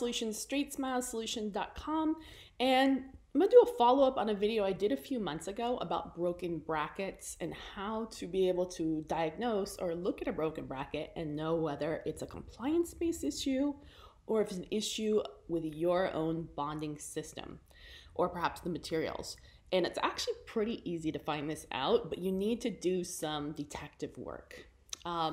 Solutions, StraightSmileSolution.com, and I'm gonna do a follow-up on a video I did a few months ago about broken brackets and how to be able to diagnose or look at a broken bracket and know whether it's a compliance-based issue or if it's an issue with your own bonding system or perhaps the materials. And it's actually pretty easy to find this out, but you need to do some detective work.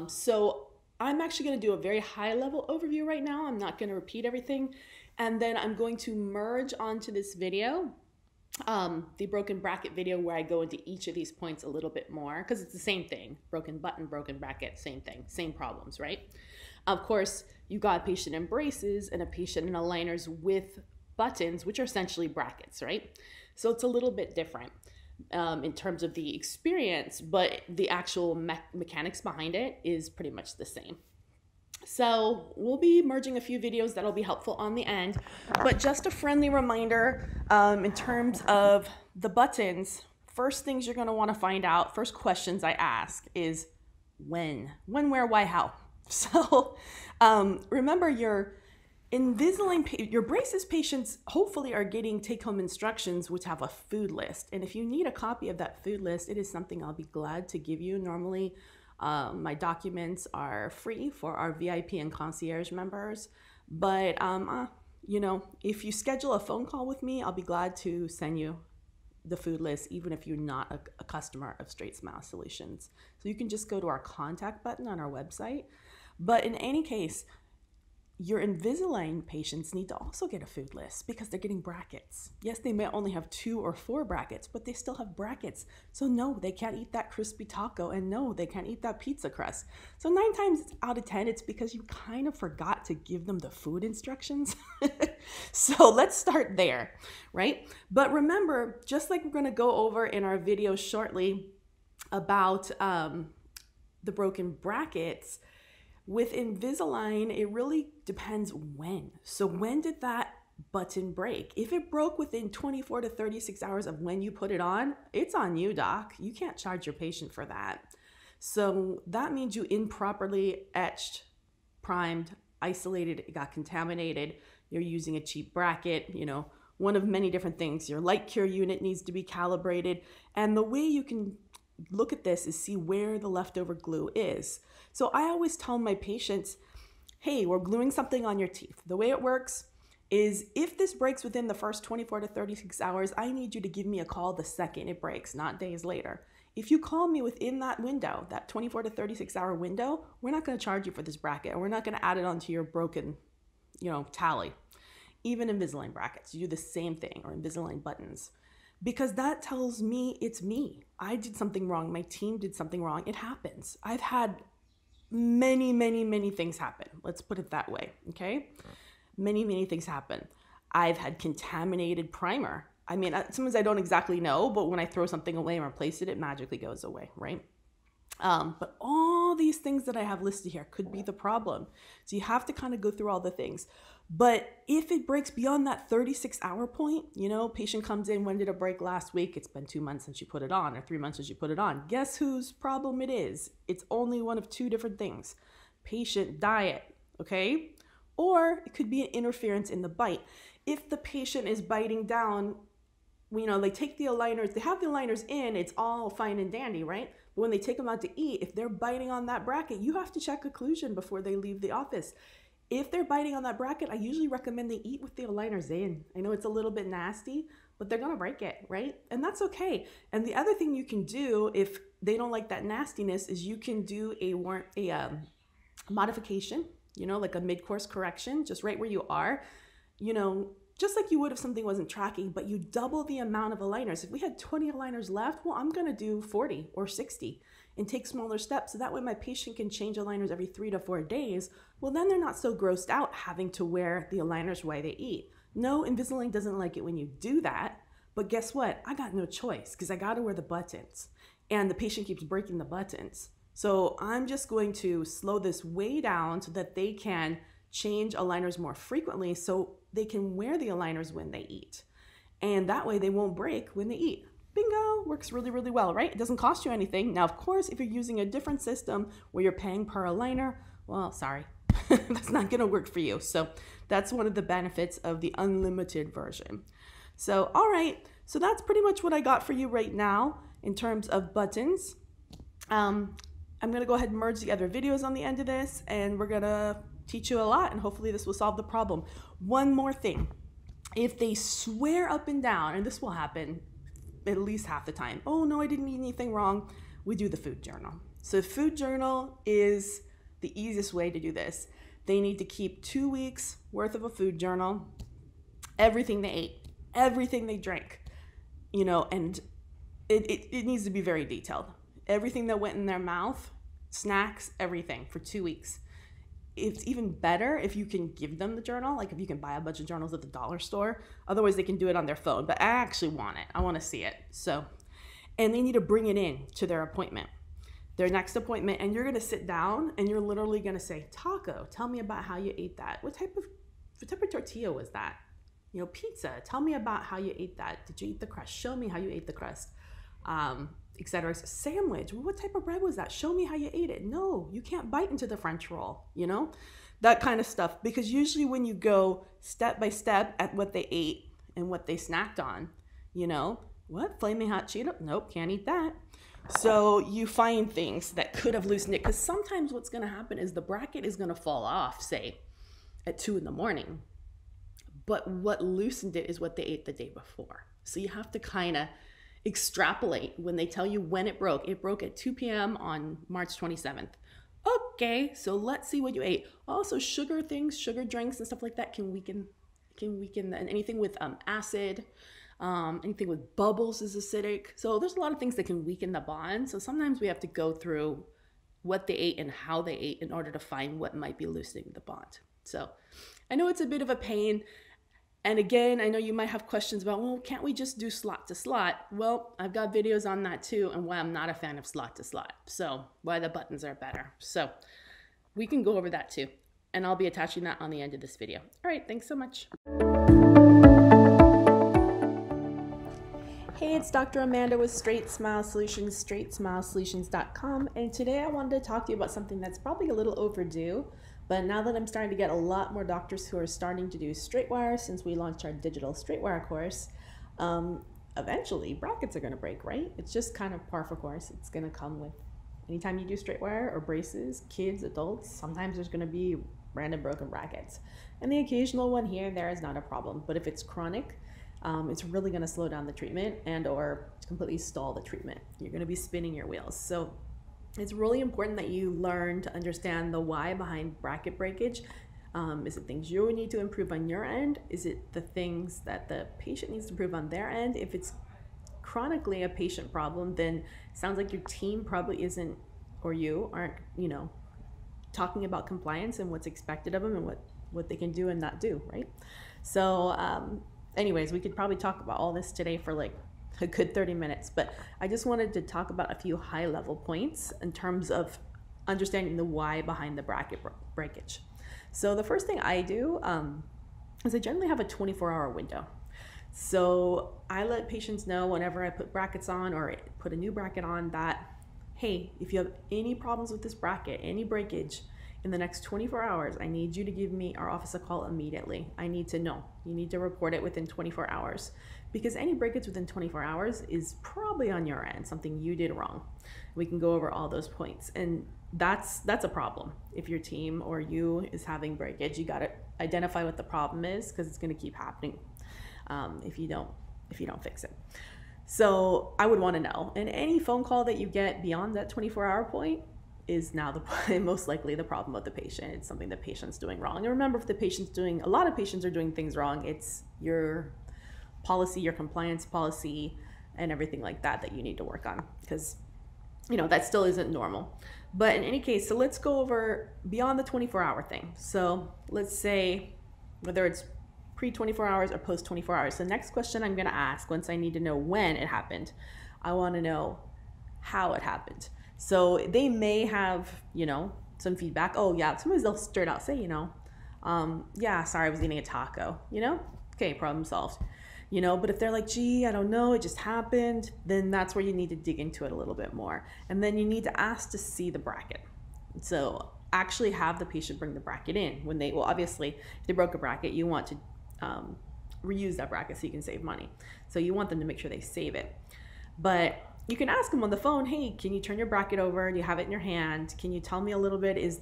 So I'm actually going to do a very high level overview right now. I'm not going to repeat everything. And then I'm going to merge onto this video, the broken bracket video, where I go into each of these points a little bit more, because it's the same thing. Broken button, broken bracket, same thing, same problems, right? Of course, you got a patient in braces and a patient in aligners with buttons, which are essentially brackets, right? So it's a little bit different in terms of the experience, but the actual mechanics behind it is pretty much the same. So we'll be merging a few videos that'll be helpful on the end, but just a friendly reminder in terms of the buttons. First things you're going to want to find out, first questions I ask is when, where, why, how. So remember, your Invisalign, your braces patients hopefully are getting take-home instructions which have a food list. And if you need a copy of that food list, it is something I'll be glad to give you. Normally, my documents are free for our VIP and concierge members. But, you know, if you schedule a phone call with me, I'll be glad to send you the food list, even if you're not a customer of StraightSmile Solutions. So you can just go to our contact button on our website. But in any case, your Invisalign patients need to also get a food list because they're getting brackets. Yes, they may only have 2 or 4 brackets, but they still have brackets. So no, they can't eat that crispy taco, and no, they can't eat that pizza crust. So 9 times out of 10, it's because you kind of forgot to give them the food instructions. So let's start there, right? But remember, just like we're gonna go over in our video shortly about the broken brackets, with Invisalign, it really depends when. So when did that button break? If it broke within 24 to 36 hours of when you put it on, it's on you, doc. You can't charge your patient for that. So that means you improperly etched, primed, isolated, it got contaminated. You're using a cheap bracket, you know, one of many different things. Your light cure unit needs to be calibrated. And the way you can look at this is see where the leftover glue is. So I always tell my patients, hey, we're gluing something on your teeth. The way it works is if this breaks within the first 24 to 36 hours, I need you to give me a call the second it breaks, not days later. If you call me within that window, that 24 to 36 hour window, we're not going to charge you for this bracket, and we're not going to add it onto your broken, you know, tally. Even Invisalign brackets, you do the same thing, or Invisalign buttons. Because that tells me it's me. I did something wrong. My team did something wrong. It happens. I've had many things happen. Let's put it that way, okay? Many things happen. I've had contaminated primer. I mean, sometimes I don't exactly know, but when I throw something away and replace it, it magically goes away, right? But all these things that I have listed here could be the problem. So you have to kind of go through all the things. But if it breaks beyond that 36-hour point, you know, patient comes in, when did it break last week? It's been 2 months since you put it on, or 3 months since you put it on. Guess whose problem it is? It's only one of 2 different things. Patient diet, okay? Or it could be an interference in the bite. If the patient is biting down, you know, they take the aligners, they have the aligners in, it's all fine and dandy, right? But when they take them out to eat, if they're biting on that bracket, you have to check occlusion before they leave the office. If they're biting on that bracket, I usually recommend they eat with the aligners in. I know it's a little bit nasty, but they're gonna break it, right? And that's okay. And the other thing you can do if they don't like that nastiness is you can do a modification, you know, like a mid-course correction, just right where you are, you know, just like you would if something wasn't tracking, but you double the amount of aligners. If we had 20 aligners left, well, I'm gonna do 40 or 60 and take smaller steps. So that way my patient can change aligners every 3 to 4 days. Well, then they're not so grossed out having to wear the aligners while they eat. No, Invisalign doesn't like it when you do that, but guess what? I got no choice because I gotta wear the buttons and the patient keeps breaking the buttons. So I'm just going to slow this way down so that they can change aligners more frequently so they can wear the aligners when they eat. And that way they won't break when they eat. Bingo, works really well, right? It doesn't cost you anything. Now, of course, if you're using a different system where you're paying per aligner, well, sorry. That's not going to work for you. So that's one of the benefits of the unlimited version. So, all right. So that's pretty much what I got for you right now in terms of buttons. I'm going to go ahead and merge the other videos on the end of this, and we're going to teach you a lot, and hopefully this will solve the problem. One more thing. If they swear up and down, and this will happen at least half the time, oh no, I didn't eat anything wrong, we do the food journal. So food journal is the easiest way to do this. They need to keep 2 weeks worth of a food journal, everything they ate, everything they drank, you know, and it needs to be very detailed. Everything that went in their mouth, snacks, everything for 2 weeks. It's even better if you can give them the journal, like if you can buy a bunch of journals at the dollar store. Otherwise, they can do it on their phone, but I actually want it. I want to see it. So, and they need to bring it in to their appointment, their next appointment, and you're going to sit down and you're literally going to say, Taco, tell me about how you ate that. What type of tortilla was that? You know, pizza, tell me about how you ate that. Did you eat the crust? Show me how you ate the crust. Etc. Sandwich, what type of bread was that? Show me how you ate it. No, you can't bite into the French roll, you know, that kind of stuff. Because usually when you go step by step at what they ate and what they snacked on, you know, what, flaming hot Cheeto? Nope, can't eat that. So you find things that could have loosened it, because sometimes what's going to happen is the bracket is going to fall off, say, at 2 in the morning. But what loosened it is what they ate the day before. So you have to kind of extrapolate when they tell you when it broke. It broke at 2 p.m. on March 27th. Okay, so let's see what you ate. Also, sugar things, sugar drinks and stuff like that can weaken, and anything with acid, anything with bubbles is acidic. So there's a lot of things that can weaken the bond. So sometimes we have to go through what they ate and how they ate in order to find what might be loosening the bond. So I know it's a bit of a pain. And again, I know you might have questions about, well, can't we just do slot to slot? Well, I've got videos on that too, and why I'm not a fan of slot to slot. So why the buttons are better. So we can go over that too. And I'll be attaching that on the end of this video. All right, thanks so much. Hey, it's Dr. Amanda with StraightSmile Solutions, StraightSmileSolutions.com. And today I wanted to talk to you about something that's probably a little overdue. But now that I'm starting to get a lot more doctors who are starting to do straight wire since we launched our digital straight wire course, eventually brackets are going to break, right? It's just kind of par for course. It's going to come with anytime you do straight wire or braces, kids, adults, sometimes there's going to be random broken brackets. And the occasional one here and there is not a problem. But if it's chronic, it's really going to slow down the treatment and or completely stall the treatment. You're going to be spinning your wheels. So it's really important that you learn to understand the why behind bracket breakage. Is it things you need to improve on your end? Is it the things that the patient needs to improve on their end? If it's chronically a patient problem, then it sounds like your team probably isn't, or you aren't, you know, talking about compliance and what's expected of them and what they can do and not do, right? So anyways, we could probably talk about all this today for like a good 30 minutes, but I just wanted to talk about a few high level points in terms of understanding the why behind the bracket breakage. So the first thing I do is I generally have a 24-hour window. So I let patients know whenever I put brackets on or put a new bracket on that, hey, if you have any problems with this bracket, any breakage, in the next 24 hours, I need you to give me our office a call immediately. I need to know. You need to report it within 24 hours because any breakage within 24 hours is probably on your end, something you did wrong. We can go over all those points, and that's a problem. If your team or you is having breakage, you got to identify what the problem is because it's going to keep happening if you don't fix it. So I would want to know. And any phone call that you get beyond that 24-hour point is now most likely the problem of the patient. It's something the patient's doing wrong. And remember, if the patient's doing, a lot of patients are doing things wrong, it's your policy, your compliance policy, and everything like that you need to work on because, you know, that still isn't normal. But in any case, so let's go over beyond the 24-hour thing. So let's say whether it's pre-24 hours or post-24 hours. The next question I'm gonna ask once I need to know when it happened, I wanna know how it happened. So they may have, you know, some feedback. Oh yeah, sometimes they'll straight out say, you know, yeah, sorry, I was eating a taco, you know? Okay, problem solved. You know, but if they're like, gee, I don't know, it just happened, then that's where you need to dig into it a little bit more. And then you need to ask to see the bracket. So actually have the patient bring the bracket in when they, well, obviously if they broke a bracket, you want to reuse that bracket so you can save money. So you want them to make sure they save it. But you can ask them on the phone, hey, can you turn your bracket over? Do you have it in your hand? Can you tell me a little bit, is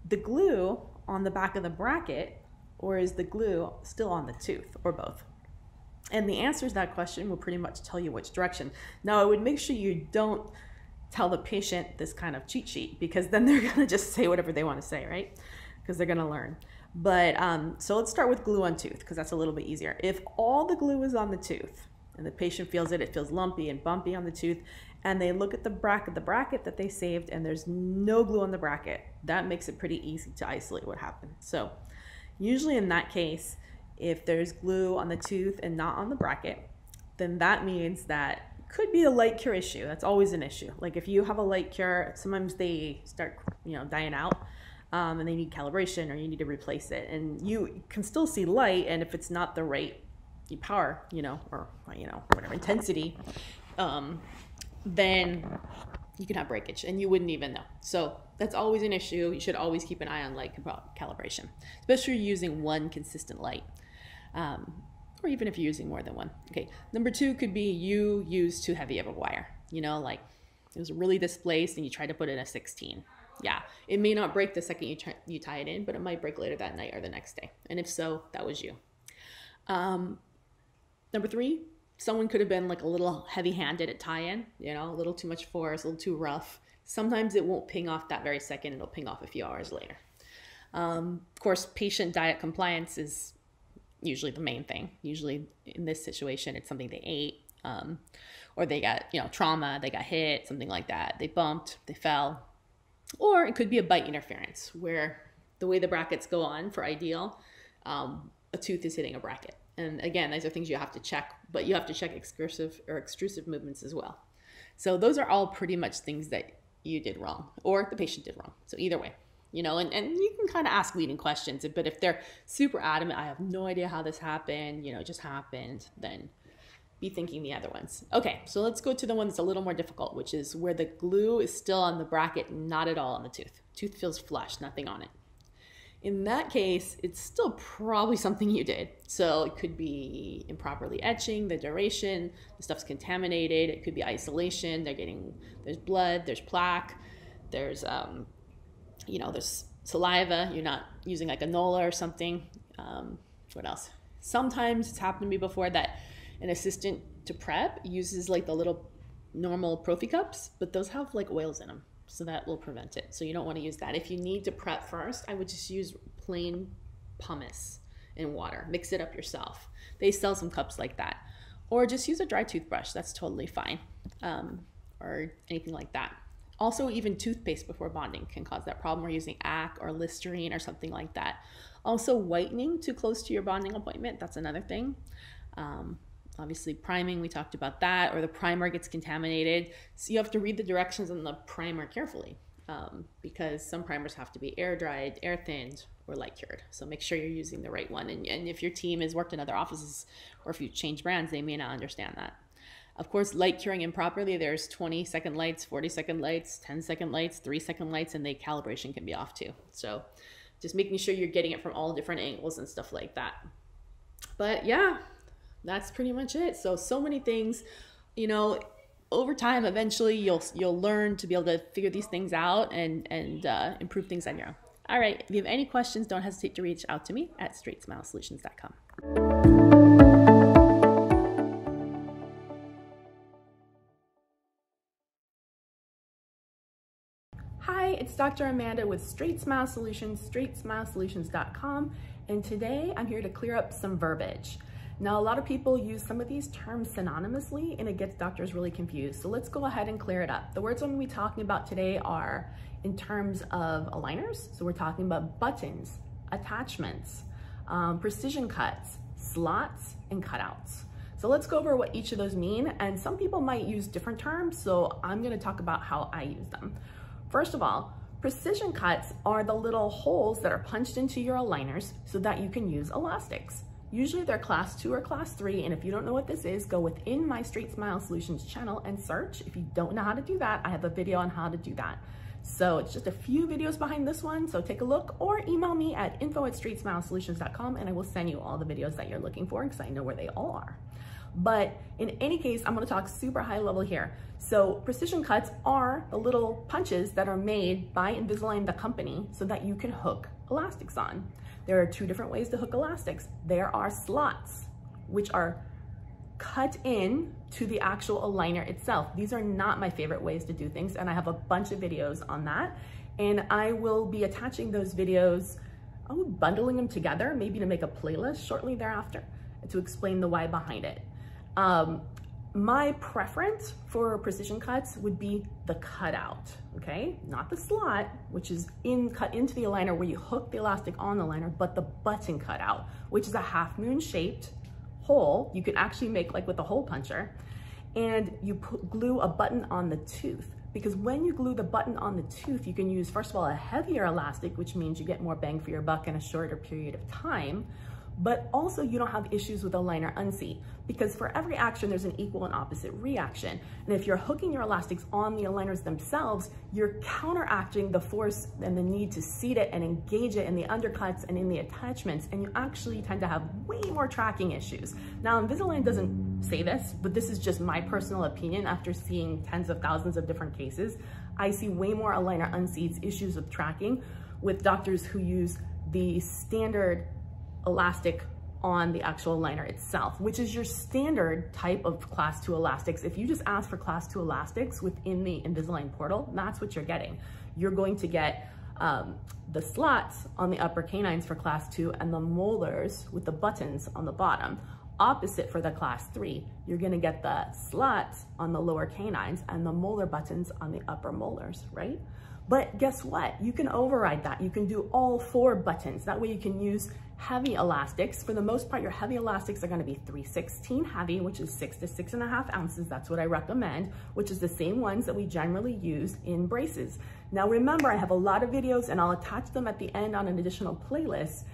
the glue on the back of the bracket, or is the glue still on the tooth, or both? And the answer to that question will pretty much tell you which direction. Now, I would make sure you don't tell the patient this kind of cheat sheet, because then they're gonna just say whatever they want to say, right? Because they're gonna learn. But so let's start with glue on tooth, because that's a little bit easier. If all the glue is on the tooth and the patient feels it feels lumpy and bumpy on the tooth, and they look at the bracket that they saved and there's no glue on the bracket, that makes it pretty easy to isolate what happened. So usually in that case, if there's glue on the tooth and not on the bracket, then that means that could be a light cure issue. That's always an issue. Like if you have a light cure, sometimes they start, dying out, and they need calibration, or you need to replace it. And you can still see light, and if it's not the right power, or whatever intensity, then you can have breakage and you wouldn't even know. So that's always an issue. You should always keep an eye on light calibration, especially using one consistent light, or even if you're using more than one. Okay, number two could be you use too heavy of a wire. Like it was really displaced and you tried to put in a 16. Yeah, it may not break the second you tie it in, but it might break later that night or the next day. And if so, that was you. Number three, someone could have been like a little heavy-handed at tie-in, a little too much force, a little too rough. Sometimes it won't ping off that very second, it'll ping off a few hours later. Of course, patient diet compliance is usually the main thing. Usually in this situation, it's something they ate, or they got, trauma, they got hit, something like that. They bumped, they fell. Or it could be a bite interference, where the way the brackets go on for ideal, a tooth is hitting a bracket. And again, these are things you have to check, but you have to check excursive or extrusive movements as well. So those are all pretty much things that you did wrong, or the patient did wrong. So either way, and you can kind of ask leading questions, but if they're super adamant, I have no idea how this happened, it just happened, then be thinking the other ones. Okay, so let's go to the one that's a little more difficult, which is where the glue is still on the bracket, not at all on the tooth. Tooth feels flush, nothing on it. In that case, it's still probably something you did. So it could be improperly etching, the duration, the stuff's contaminated, it could be isolation, there's blood, there's plaque, there's, there's saliva, you're not using like a Nola or something. What else? Sometimes it's happened to me before that an assistant to prep uses like the little normal prophy cups, but those have like oils in them. So that will prevent it. So you don't want to use that. If you need to prep first, I would just use plain pumice and water. Mix it up yourself. They sell some cups like that. Or just use a dry toothbrush. That's totally fine. Or anything like that. Also, even toothpaste before bonding can cause that problem, or using AC or Listerine or something like that. Also, whitening too close to your bonding appointment. That's another thing. Obviously priming, we talked about that, or the primer gets contaminated. So you have to read the directions on the primer carefully, because some primers have to be air dried, air thinned, or light cured. So make sure you're using the right one. And if your team has worked in other offices, or if you change brands, they may not understand that. Of course, light curing improperly, there's 20-second lights, 40-second lights, 10-second lights, 3-second lights, and the calibration can be off too. So just making sure you're getting it from all different angles and stuff like that. But yeah, that's pretty much it. So many things, over time, eventually you'll learn to be able to figure these things out and improve things on your own. All right, if you have any questions, don't hesitate to reach out to me at StraightSmileSolutions.com. Hi, it's Dr. Amanda with StraightSmile Solutions, StraightSmileSolutions.com, and today I'm here to clear up some verbiage. Now, a lot of people use some of these terms synonymously, and it gets doctors really confused. So let's go ahead and clear it up. The words I'm going to be talking about today are in terms of aligners. So we're talking about buttons, attachments, precision cuts, slots, and cutouts. So let's go over what each of those mean. And some people might use different terms, so I'm going to talk about how I use them. First of all, precision cuts are the little holes that are punched into your aligners so that you can use elastics. Usually they're class 2 or class 3, and if you don't know what this is, go within my StraightSmile Solutions channel and search. If you don't know how to do that, I have a video on how to do that. So it's just a few videos behind this one. So take a look or email me at info@straightsmilesolutions.com and I will send you all the videos that you're looking for because I know where they all are. But in any case, I'm gonna talk super high level here. So precision cuts are the little punches that are made by Invisalign, the company, so that you can hook elastics on. There are two different ways to hook elastics. There are slots, which are cut in to the actual aligner itself. These are not my favorite ways to do things, and I have a bunch of videos on that. And I will be attaching those videos, bundling them together, maybe to make a playlist shortly thereafter to explain the why behind it. My preference for precision cuts would be the cutout, okay? Not the slot, which is cut into the aligner where you hook the elastic on the liner, but the button cutout, which is a half moon shaped hole. You can actually make like with a hole puncher, and you glue a button on the tooth. Because when you glue the button on the tooth, you can use, first of all, a heavier elastic, which means you get more bang for your buck in a shorter period of time. But also you don't have issues with aligner unseat, because for every action, there's an equal and opposite reaction. And if you're hooking your elastics on the aligners themselves, you're counteracting the force and the need to seat it and engage it in the undercuts and in the attachments, and you actually tend to have way more tracking issues. Now, Invisalign doesn't say this, but this is just my personal opinion after seeing tens of thousands of different cases. I see way more aligner unseats, issues with tracking with doctors who use the standard elastic on the actual aligner itself, which is your standard type of class 2 elastics. If you just ask for class 2 elastics within the Invisalign portal, that's what you're getting. You're going to get the slots on the upper canines for class 2 and the molars with the buttons on the bottom. Opposite for the class 3, you're gonna get the slots on the lower canines and the molar buttons on the upper molars, right? But guess what? You can override that. You can do all 4 buttons. That way you can use heavy elastics. For the most part, your heavy elastics are gonna be 3/16 heavy, which is 6 to 6.5 ounces. That's what I recommend, which is the same ones that we generally use in braces. Now remember, I have a lot of videos and I'll attach them at the end on an additional playlist.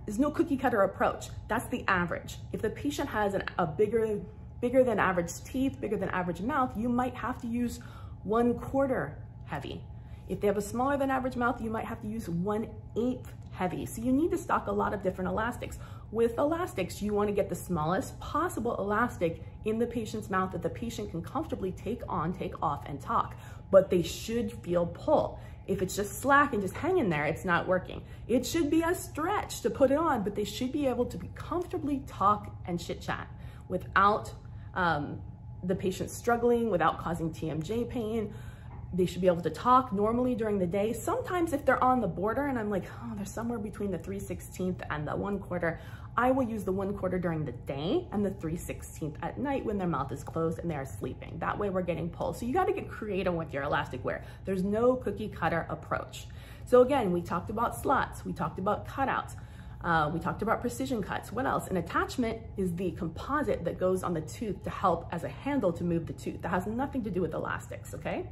There's no cookie cutter approach. That's the average. If the patient has a bigger than average teeth, bigger than average mouth, you might have to use 1/4 heavy. If they have a smaller than average mouth, you might have to use 1/8 heavy. So you need to stock a lot of different elastics. With elastics, you want to get the smallest possible elastic in the patient's mouth that the patient can comfortably take on, take off, and talk. But they should feel pull. If it's just slack and just hanging there, it's not working. It should be a stretch to put it on, but they should be able to comfortably talk and chit chat without the patient struggling, without causing TMJ pain. They should be able to talk normally during the day. Sometimes if they're on the border and I'm like, oh, they're somewhere between the 3/16 and the 1/4, I will use the 1/4 during the day and the 3/16 at night when their mouth is closed and they're sleeping. That way we're getting pulled. So you gotta get creative with your elastic wear. There's no cookie cutter approach. So again, we talked about slots, we talked about cutouts, we talked about precision cuts. What else? An attachment is the composite that goes on the tooth to help as a handle to move the tooth. That has nothing to do with elastics, okay?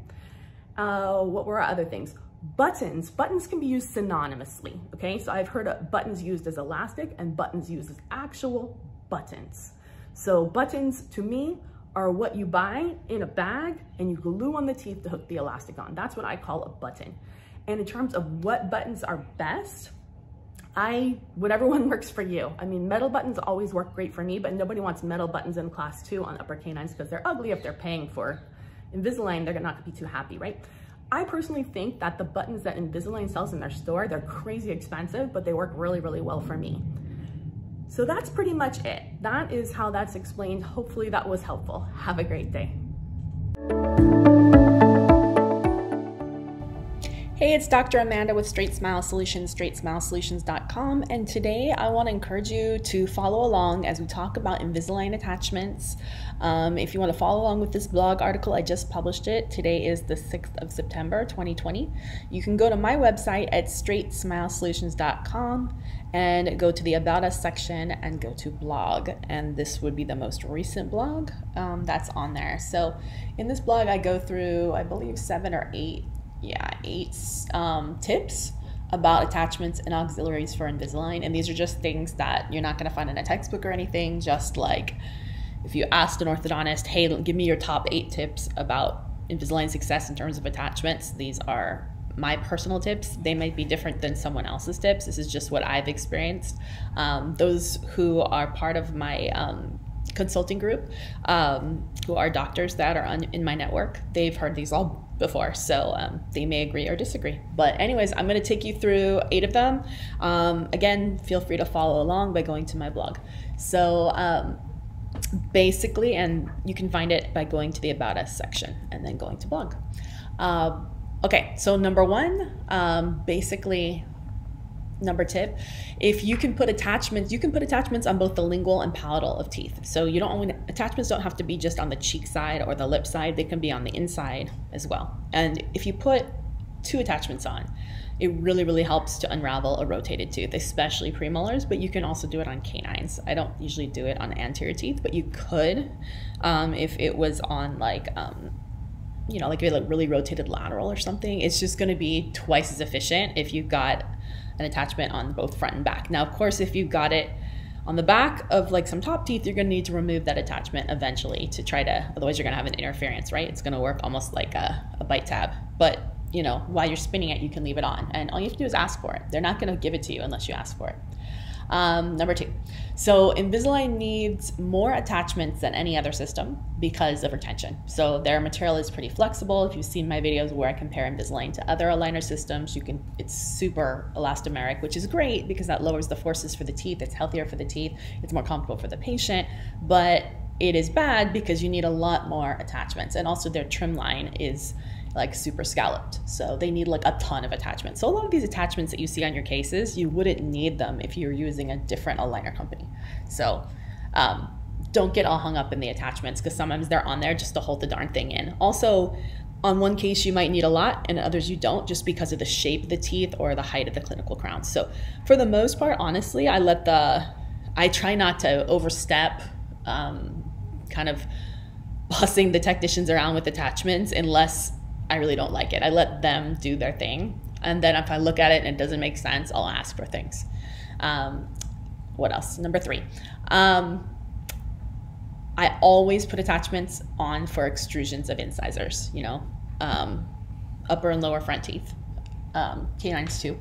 What were our other things? Buttons. Buttons can be used synonymously, okay? So I've heard of buttons used as elastic and buttons used as actual buttons. So buttons, to me, are what you buy in a bag and you glue on the teeth to hook the elastic on. That's what I call a button. And in terms of what buttons are best, whatever one works for you. I mean, metal buttons always work great for me, but nobody wants metal buttons in class 2 on upper canines because they're ugly. If they're paying for Invisalign, they're not gonna be too happy, right? I personally think that the buttons that Invisalign sells in their store, they're crazy expensive, but they work really, really well for me. So that's pretty much it. That is how that's explained. Hopefully that was helpful. Have a great day. Hey, it's Dr. Amanda with StraightSmile Solutions, StraightSmileSolutions.com, and today I want to encourage you to follow along as we talk about Invisalign attachments. If you want to follow along with this blog article, I just published it. Today is the 6th of September, 2020. You can go to my website at StraightSmileSolutions.com and go to the About Us section and go to blog, and this would be the most recent blog that's on there. So in this blog, I go through, I believe, 7 or 8 tips about attachments and auxiliaries for Invisalign, and these are just things that you're not going to find in a textbook or anything. Just like if you asked an orthodontist, hey, give me your top 8 tips about Invisalign success in terms of attachments. These are my personal tips. They might be different than someone else's tips. This is just what I've experienced. Those who are part of my consulting group, who are doctors that are in my network, they've heard these all before, so they may agree or disagree. But anyways, I'm going to take you through 8 of them. Again, feel free to follow along by going to my blog. So basically, and you can find it by going to the About Us section and then going to blog. Okay, so number 1, basically, number tip, if you can put attachments, you can put attachments on both the lingual and palatal of teeth. So you don't, attachments don't have to be just on the cheek side or the lip side, they can be on the inside as well. And if you put 2 attachments on, it really, really helps to unravel a rotated tooth, especially premolars, but you can also do it on canines. I don't usually do it on anterior teeth, but you could if it was on like, you know, like a really rotated lateral or something. It's just gonna be twice as efficient if you've got an attachment on both front and back. Now, of course, if you've got it on the back of like some top teeth, you're gonna need to remove that attachment eventually to try to, otherwise you're gonna have an interference, right? It's gonna work almost like a bite tab. But you know, while you're spinning it, you can leave it on, and all you have to do is ask for it. They're not gonna give it to you unless you ask for it. Number 2, so Invisalign needs more attachments than any other system because of retention. So their material is pretty flexible. If you've seen my videos where I compare Invisalign to other aligner systems, it's super elastomeric, which is great because that lowers the forces for the teeth. It's healthier for the teeth. It's more comfortable for the patient, but it is bad because you need a lot more attachments. And also their trim line is like super scalloped, so they need like a ton of attachments. So a lot of these attachments that you see on your cases, you wouldn't need them if you're using a different aligner company. So don't get all hung up in the attachments, because sometimes they're on there just to hold the darn thing in. Also, on one case you might need a lot and others you don't, just because of the shape of the teeth or the height of the clinical crown. So for the most part, honestly, I try not to overstep kind of bossing the technicians around with attachments unless I really don't like it. I let them do their thing, and then if I look at it and it doesn't make sense, I'll ask for things. What else? Number 3, I always put attachments on for extrusions of incisors, you know, upper and lower front teeth, canines too,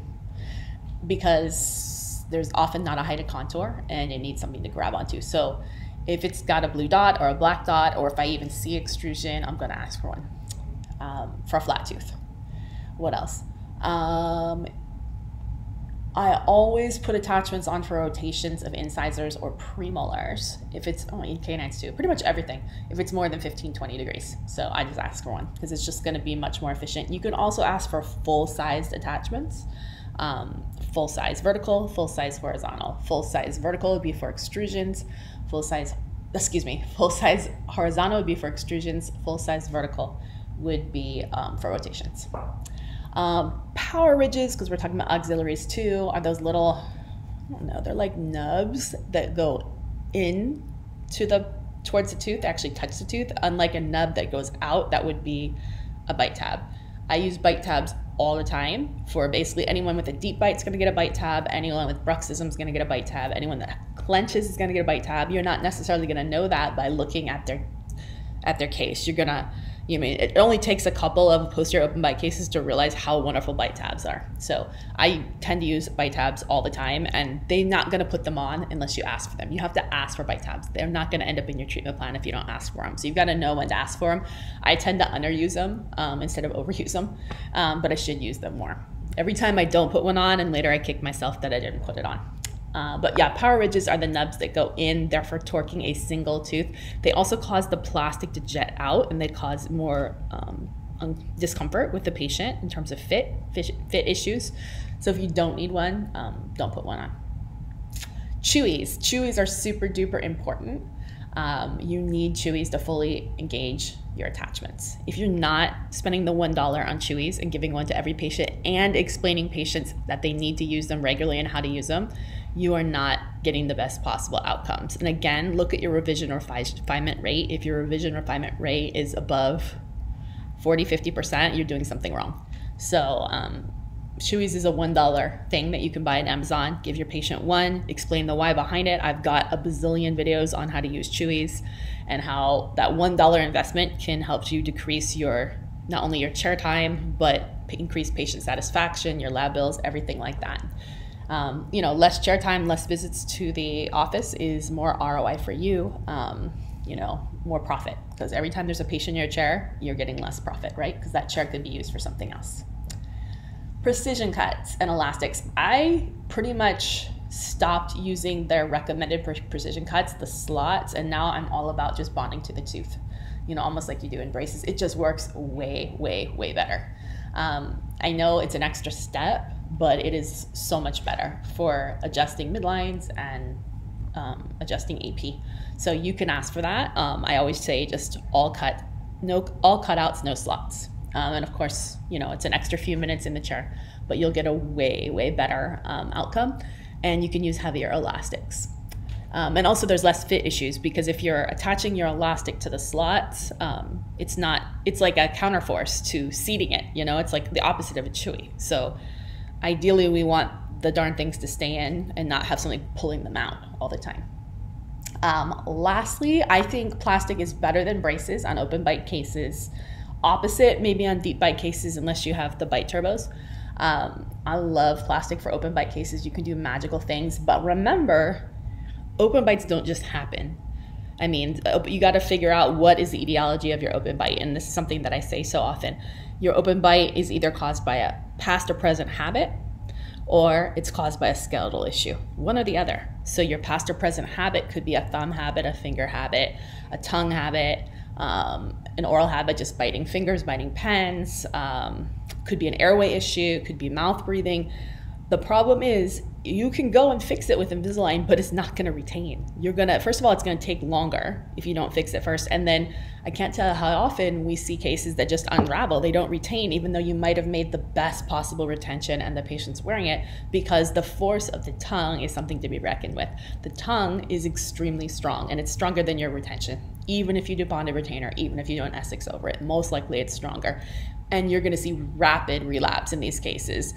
because there's often not a height of contour and it needs something to grab onto. So if it's got a blue dot or a black dot, or if I even see extrusion, I'm gonna ask for one. For a flat tooth. What else? I always put attachments on for rotations of incisors or premolars. If it's, canines too, pretty much everything, if it's more than 15-20 degrees. So I just ask for one because it's just gonna be much more efficient. You can also ask for full-sized attachments. Full-size vertical, full-size horizontal. Full-size vertical would be for extrusions. Full-size horizontal would be for extrusions. Full-size vertical would be for rotations. Power ridges, because we're talking about auxiliaries too, are those little, I don't know, they're like nubs that go in to towards the tooth, actually touch the tooth, unlike a nub that goes out, that would be a bite tab. I use bite tabs all the time for basically anyone with a deep bite is going to get a bite tab, anyone with bruxism is going to get a bite tab, anyone that clenches is going to get a bite tab. You're not necessarily going to know that by looking at their case. You're gonna, it only takes a couple of posterior open bite cases to realize how wonderful bite tabs are. So I tend to use bite tabs all the time, and they're not gonna put them on unless you ask for them. You have to ask for bite tabs. They're not gonna end up in your treatment plan if you don't ask for them. So you've gotta know when to ask for them. I tend to underuse them instead of overuse them, but I should use them more. Every time I don't put one on, and later I kick myself that I didn't put it on. But yeah, power ridges are the nubs that go in, they're for torquing a single tooth. They also cause the plastic to jet out, and they cause more discomfort with the patient in terms of fit issues. So if you don't need one, don't put one on. Chewies are super duper important. You need Chewies to fully engage your attachments. If you're not spending the $1 on Chewies and giving one to every patient and explaining patients that they need to use them regularly and how to use them, you are not getting the best possible outcomes. And again, look at your revision refinement rate. If your revision refinement rate is above 40-50%, you're doing something wrong. So Chewies is a $1 thing that you can buy at Amazon. Give your patient one, explain the why behind it. I've got a bazillion videos on how to use Chewies and how that $1 investment can help you decrease your, not only your chair time, but increase patient satisfaction, your lab bills, everything like that. You know, less chair time, less visits to the office is more ROI for you, you know, more profit, because every time there's a patient in your chair, you're getting less profit, right? Because that chair could be used for something else. Precision cuts and elastics. I pretty much stopped using their recommended precision cuts, the slots, and now I'm all about just bonding to the tooth, you know, almost like you do in braces. It just works way, way, way better. I know it's an extra step, but it is so much better for adjusting midlines and adjusting AP. So you can ask for that. I always say just all cutouts, no slots. And of course, you know, it's an extra few minutes in the chair, but you'll get a way, way better outcome. And you can use heavier elastics. And also there's less fit issues, because if you're attaching your elastic to the slots, it's like a counterforce to seating it, you know, it's like the opposite of a Chewy. So ideally we want the darn things to stay in and not have something pulling them out all the time. Lastly, I think plastic is better than braces on open bite cases. Opposite maybe on deep bite cases, unless you have the bite turbos. I love plastic for open bite cases. You can do magical things, but remember, open bites don't just happen. I mean, you got to figure out what is the etiology of your open bite. And this is something that I say so often. Your open bite is either caused by a past or present habit, or it's caused by a skeletal issue, one or the other. So your past or present habit could be a thumb habit, a finger habit, a tongue habit, an oral habit, just biting fingers, biting pens, could be an airway issue, could be mouth breathing. The problem is you can go and fix it with Invisalign, but it's not gonna retain. First of all, it's gonna take longer if you don't fix it first. And then I can't tell how often we see cases that just unravel. They don't retain, even though you might have made the best possible retention and the patient's wearing it, because the force of the tongue is something to be reckoned with. The tongue is extremely strong, and it's stronger than your retention. Even if you do bonded retainer, even if you do an Essex over it, most likely it's stronger. And you're gonna see rapid relapse in these cases.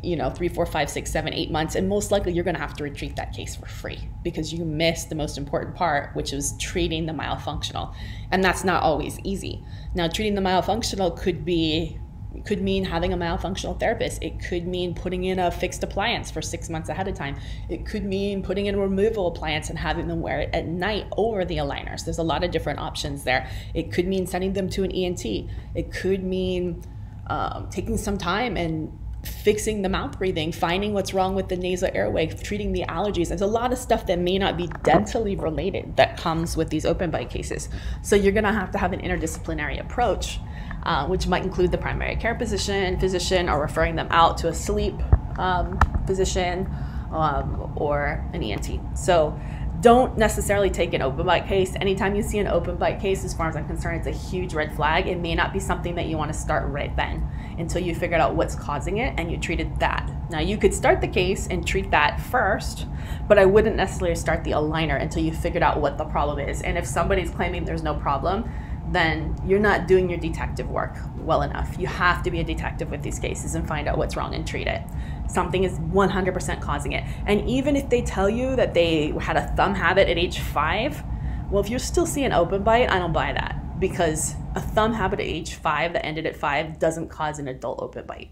You know, 3, 4, 5, 6, 7, 8 months, and most likely you're gonna have to retreat that case for free because you missed the most important part, which is treating the myofunctional. And that's not always easy. Now, treating the myofunctional could mean having a myofunctional therapist. It could mean putting in a fixed appliance for 6 months ahead of time. It could mean putting in a removal appliance and having them wear it at night over the aligners. There's a lot of different options there. It could mean sending them to an ENT. It could mean taking some time and fixing the mouth breathing, finding what's wrong with the nasal airway, treating the allergies. There's a lot of stuff that may not be dentally related that comes with these open bite cases. So you're gonna have to have an interdisciplinary approach, which might include the primary care physician, or referring them out to a sleep physician or an ENT. So don't necessarily take an open bite case. Anytime you see an open bite case, as far as I'm concerned, it's a huge red flag. It may not be something that you want to start right then until you figured out what's causing it and you treated that. Now, you could start the case and treat that first, but I wouldn't necessarily start the aligner until you figured out what the problem is. And if somebody's claiming there's no problem, then you're not doing your detective work well enough. You have to be a detective with these cases and find out what's wrong and treat it. Something is 100% causing it. And even if they tell you that they had a thumb habit at age 5, well, if you're still seeing open bite, I don't buy that, because a thumb habit at age 5 that ended at 5 doesn't cause an adult open bite.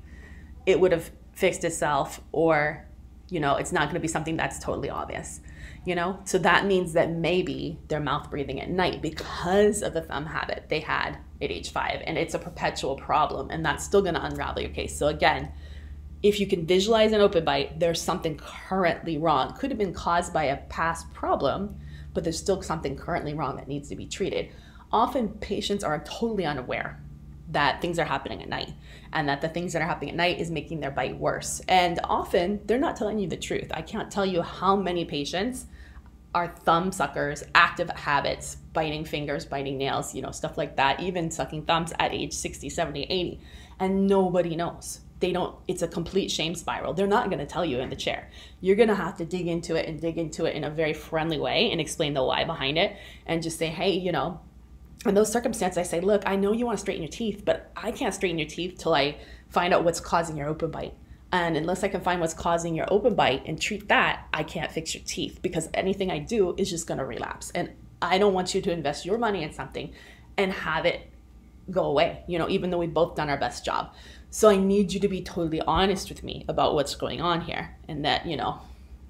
It would have fixed itself, or, you know, it's not going to be something that's totally obvious. You know, so that means that maybe they're mouth breathing at night because of the thumb habit they had at age 5, and it's a perpetual problem, and that's still going to unravel your case. So again, if you can visualize an open bite, there's something currently wrong. Could have been caused by a past problem, but there's still something currently wrong that needs to be treated. Often patients are totally unaware that things are happening at night, and that the things that are happening at night is making their bite worse. And often they're not telling you the truth. I can't tell you how many patients are thumb suckers, active habits, biting fingers, biting nails, you know, stuff like that, even sucking thumbs at age 60, 70, 80, and nobody knows. They don't, it's a complete shame spiral. They're not going to tell you in the chair. You're going to have to dig into it in a very friendly way and explain the why behind it, and just say, hey, you know, in those circumstances, I say, look, I know you want to straighten your teeth, but I can't straighten your teeth till I find out what's causing your open bite. And unless I can find what's causing your open bite and treat that, I can't fix your teeth, because anything I do is just going to relapse. And I don't want you to invest your money in something and have it go away, you know, even though we've both done our best job. So I need you to be totally honest with me about what's going on here, and that, you know,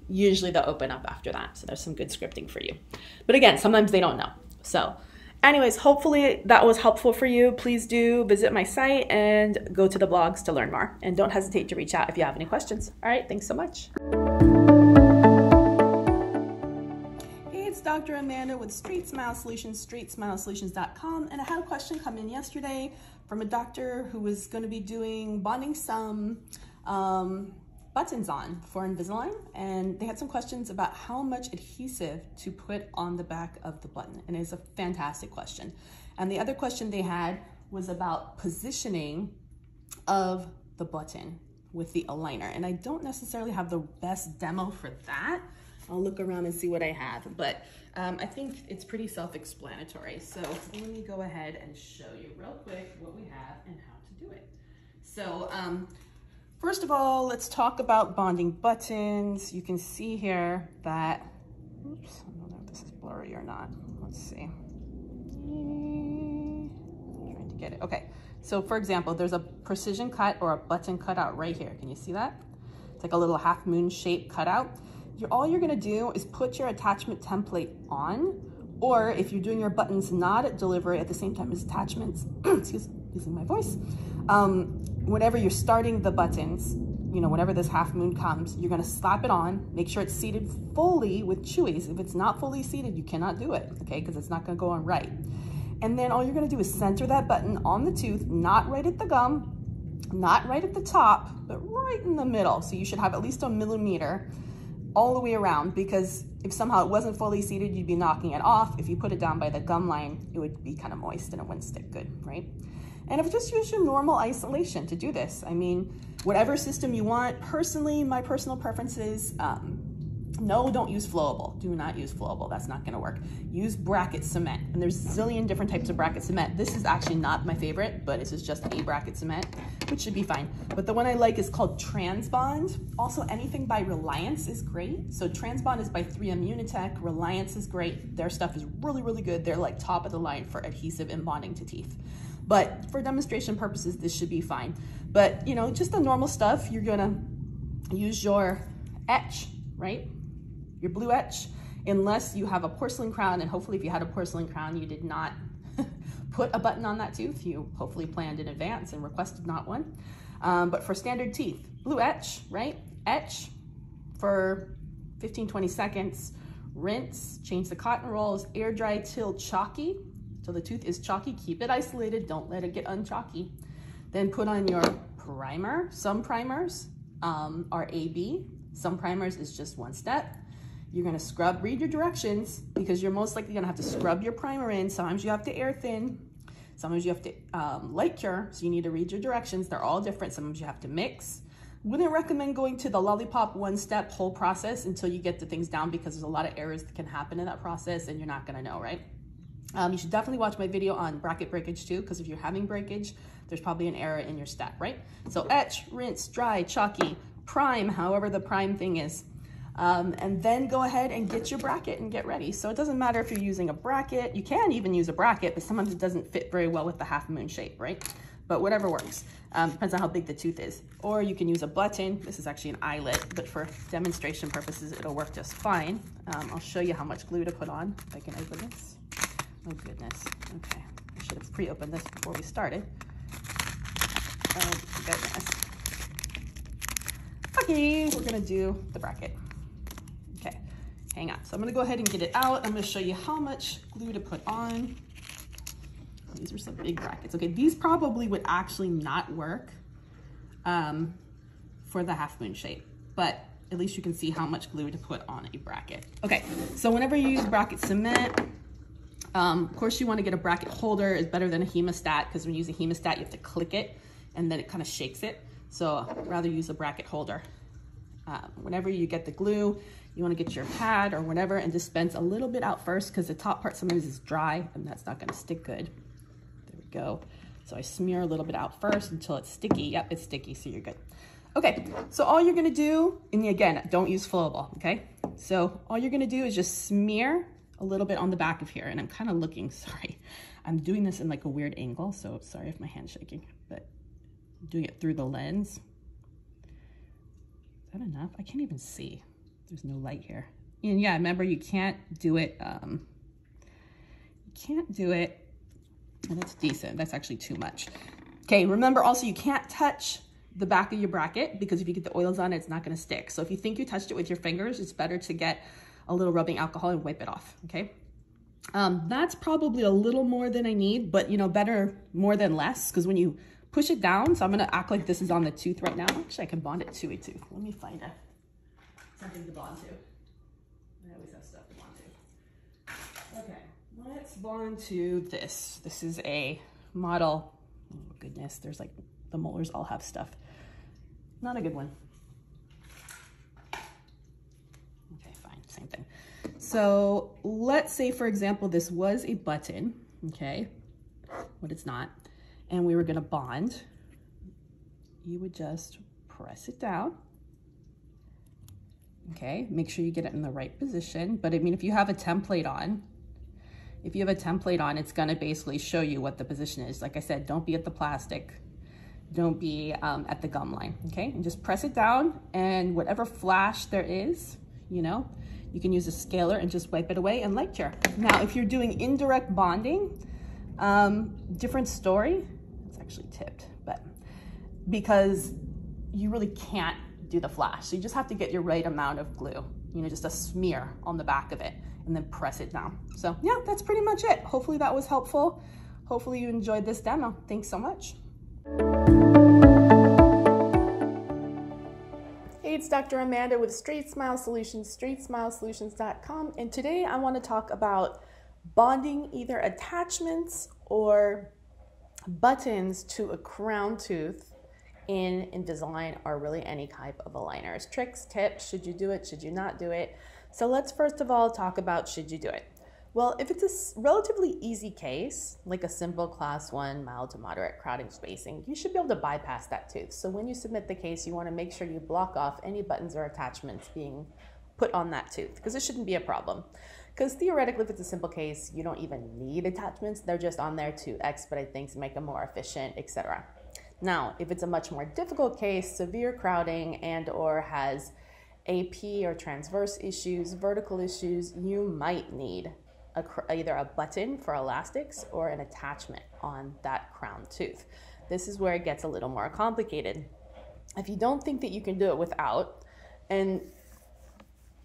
usually they'll open up after that. So there's some good scripting for you. But again, sometimes they don't know. So anyways, hopefully that was helpful for you. Please do visit my site and go to the blogs to learn more. And don't hesitate to reach out if you have any questions. All right, thanks so much. Hey, it's Dr. Amanda with StraightSmile Solutions, StraightSmileSolutions.com. And I had a question come in yesterday from a doctor who was going to be bonding some buttons on for Invisalign, and they had some questions about how much adhesive to put on the back of the button, and it's a fantastic question. And the other question they had was about positioning of the button with the aligner, and I don't necessarily have the best demo for that. I'll look around and see what I have, but I think it's pretty self-explanatory. So let me go ahead and show you real quick what we have and how to do it. So first of all, let's talk about bonding buttons. You can see here that, oops, I don't know if this is blurry or not. Let's see. I'm trying to get it. Okay, so for example, there's a precision cut or a button cutout right here. Can you see that? It's like a little half moon shape cutout. All you're gonna do is put your attachment template on, or if you're doing your buttons not at delivery at the same time as attachments, excuse me, using my voice, whenever you're starting the buttons, you know, whenever this half moon comes, you're gonna slap it on, make sure it's seated fully with Chewies. If it's not fully seated, you cannot do it, okay? Because it's not gonna go on right. And then all you're gonna do is center that button on the tooth, not right at the gum, not right at the top, but right in the middle. So you should have at least a millimeter all the way around, because if somehow it wasn't fully seated, you'd be knocking it off. If you put it down by the gum line, it would be kind of moist and it wouldn't stick good, right? And if just use your normal isolation to do this. I mean, whatever system you want. Personally, my personal preference is, no, don't use flowable. Do not use flowable. That's not gonna work. Use bracket cement. And there's a zillion different types of bracket cement. This is actually not my favorite, but this is just a bracket cement, which should be fine. But the one I like is called Transbond. Also, anything by Reliance is great. So Transbond is by 3M Unitech. Reliance is great. Their stuff is really, really good. They're like top of the line for adhesive and bonding to teeth. But for demonstration purposes, this should be fine. But you know, just the normal stuff, you're gonna use your etch, right? Your blue etch, unless you have a porcelain crown, and hopefully if you had a porcelain crown, you did not put a button on that tooth. You hopefully planned in advance and requested not one. But for standard teeth, blue etch, right? Etch for 15, 20 seconds, rinse, change the cotton rolls, air dry till chalky. So the tooth is chalky, keep it isolated, don't let it get unchalky. Then put on your primer. Some primers are AB, some primers is just one step. You're gonna scrub, read your directions, because you're most likely gonna have to scrub your primer in. Sometimes you have to air thin, sometimes you have to light cure, so you need to read your directions. They're all different. Sometimes you have to mix. Wouldn't recommend going to the lollipop one-step whole process until you get the things down, because there's a lot of errors that can happen in that process and you're not gonna know, right? You should definitely watch my video on bracket breakage too, because if you're having breakage, there's probably an error in your step, right? So etch, rinse, dry, chalky, prime, however the prime thing is. And then go ahead and get your bracket and get ready. So it doesn't matter if you're using a bracket. You can even use a bracket, but sometimes it doesn't fit very well with the half moon shape, right? But whatever works. Depends on how big the tooth is. Or you can use a button. This is actually an eyelet, but for demonstration purposes, it'll work just fine. I'll show you how much glue to put on, if I can open this. Oh goodness, okay. I should have pre-opened this before we started. Oh goodness. Okay, we're gonna do the bracket. Okay, hang on. So I'm gonna go ahead and get it out. I'm gonna show you how much glue to put on. These are some big brackets. Okay, these probably would actually not work for the half moon shape, but at least you can see how much glue to put on a bracket. Okay, so whenever you use bracket cement, of course you want to get a bracket holder. It's better than a hemostat, because when you use a hemostat, you have to click it and then it kind of shakes it. So I'd rather use a bracket holder. Whenever you get the glue, you want to get your pad or whatever and dispense a little bit out first, because the top part sometimes is dry and that's not going to stick good. There we go. So I smear a little bit out first until it's sticky. Yep, it's sticky, so you're good. Okay, so all you're gonna do, and again, don't use flowable, okay? So all you're gonna do is just smear a little bit on the back of here, and I'm kind of looking, sorry, I'm doing this in like a weird angle, so sorry if my hand's shaking, but I'm doing it through the lens. Is that enough? I can't even see. There's no light here. And yeah, remember, you can't do it, and that's decent, that's actually too much. Okay, remember also you can't touch the back of your bracket, because if you get the oils on it, it's not gonna stick. So if you think you touched it with your fingers, it's better to get a little rubbing alcohol and wipe it off, okay? That's probably a little more than I need, but you know, better more than less, because when you push it down, so I'm gonna act like this is on the tooth right now. Actually, I can bond it to a tooth. Let me find something to bond to. I always have stuff to bond to. Okay, let's bond to this. This is a model. Oh goodness, there's like, the molars all have stuff. Not a good one. Okay, fine, same thing. So let's say, for example, this was a button, okay, but it's not, and we were gonna bond. You would just press it down, okay? Make sure you get it in the right position. But I mean, if you have a template on, it's gonna basically show you what the position is. Like I said, don't be at the plastic. Don't be at the gum line, okay? And just press it down, and whatever flash there is, you know, you can use a scaler and just wipe it away and light cure. Now, if you're doing indirect bonding, different story. It's actually tipped, but because you really can't do the flash. So you just have to get your right amount of glue, you know, just a smear on the back of it and then press it down. So yeah, that's pretty much it. Hopefully that was helpful. Hopefully you enjoyed this demo. Thanks so much. Hey, it's Dr. Amanda with StraightSmile Solutions, StraightSmileSolutions.com, and today I want to talk about bonding either attachments or buttons to a crown tooth in Invisalign, or really any type of aligners. Tricks, tips, should you do it, should you not do it? So let's first of all talk about should you do it. Well, if it's a relatively easy case, like a simple class 1 mild to moderate crowding spacing, you should be able to bypass that tooth. So when you submit the case, you want to make sure you block off any buttons or attachments being put on that tooth, because it shouldn't be a problem. Because theoretically, if it's a simple case, you don't even need attachments. They're just on there to expedite things, make them more efficient, etc. Now, if it's a much more difficult case, severe crowding and or has AP or transverse issues, vertical issues, you might need either a button for elastics or an attachment on that crown tooth. This is where it gets a little more complicated. If you don't think that you can do it without, and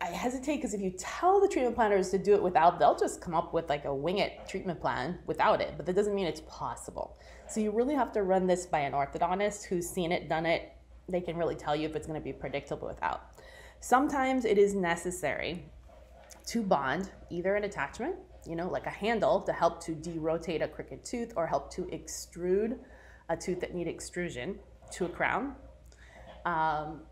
I hesitate because if you tell the treatment planners to do it without, they'll just come up with like a wing it treatment plan without it, but that doesn't mean it's possible. So you really have to run this by an orthodontist who's seen it, done it. They can really tell you if it's going to be predictable without. Sometimes it is necessary to bond either an attachment, you know, like a handle to help to derotate a crooked tooth or help to extrude a tooth that needs extrusion to a crown,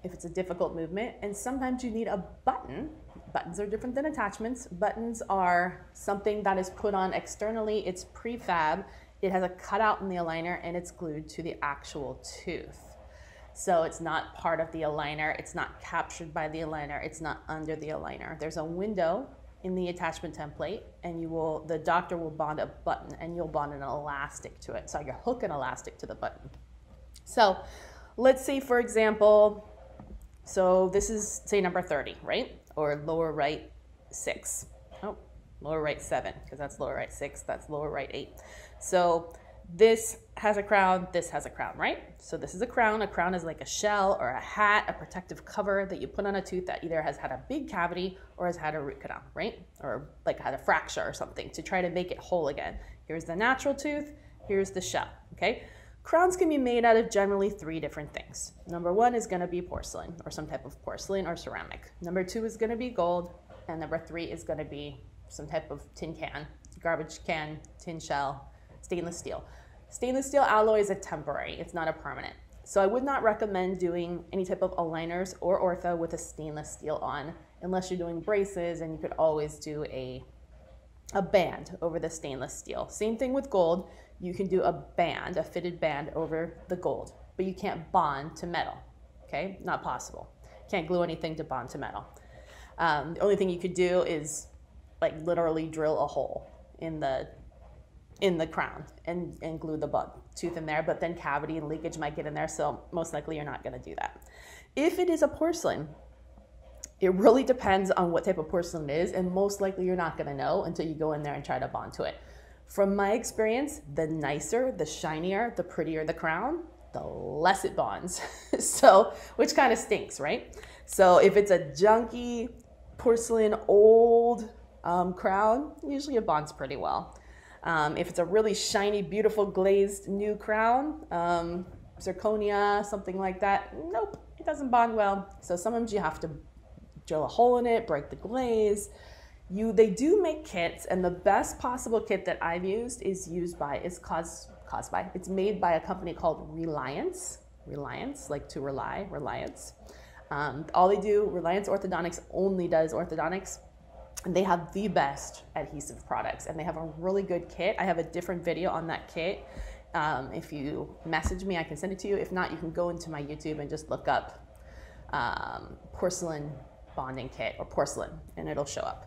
if it's a difficult movement. And sometimes you need a button. Buttons are different than attachments. Buttons are something that is put on externally. It's prefab. It has a cutout in the aligner and it's glued to the actual tooth. So it's not part of the aligner. It's not captured by the aligner. It's not under the aligner. There's a window in the attachment template, and the doctor will bond a button, and you'll bond an elastic to it. So you hook an elastic to the button. So let's say, for example, so this is say number 30, right? Or lower right 6. Oh, lower right 7, because that's lower right 6. That's lower right 8. So this has a crown, this has a crown, right? So this is a crown. A crown is like a shell or a hat, a protective cover that you put on a tooth that either has had a big cavity or has had a root canal, right? Or like had a fracture or something to try to make it whole again. Here's the natural tooth, here's the shell, okay? Crowns can be made out of generally 3 different things. Number 1 is gonna be porcelain or some type of porcelain or ceramic. Number 2 is gonna be gold, and number 3 is gonna be some type of tin can, garbage can, tin shell, stainless steel. Stainless steel alloy is a temporary, it's not a permanent. So I would not recommend doing any type of aligners or ortho with a stainless steel on, unless you're doing braces, and you could always do a band over the stainless steel. Same thing with gold, you can do a band, a fitted band over the gold, but you can't bond to metal, okay? Not possible. Can't glue anything to bond to metal. The only thing you could do is like literally drill a hole in the crown and glue the tooth in there, but then cavity and leakage might get in there, so most likely you're not gonna do that. If it is a porcelain, it really depends on what type of porcelain it is, and most likely you're not gonna know until you go in there and try to bond to it. From my experience, the nicer, the shinier, the prettier the crown, the less it bonds. So, which kind of stinks, right? So if it's a junky porcelain old crown, usually it bonds pretty well. If it's a really shiny, beautiful glazed new crown, zirconia, something like that, nope, it doesn't bond well. So sometimes you have to drill a hole in it, break the glaze. They do make kits, and the best possible kit that I've used is it's made by a company called Reliance, like to rely, Reliance. All they do, Reliance Orthodontics only does orthodontics, and they have the best adhesive products, and they have a really good kit. I have a different video on that kit. If you message me, I can send it to you. If not, you can go into my YouTube and just look up porcelain bonding kit or porcelain, and it'll show up.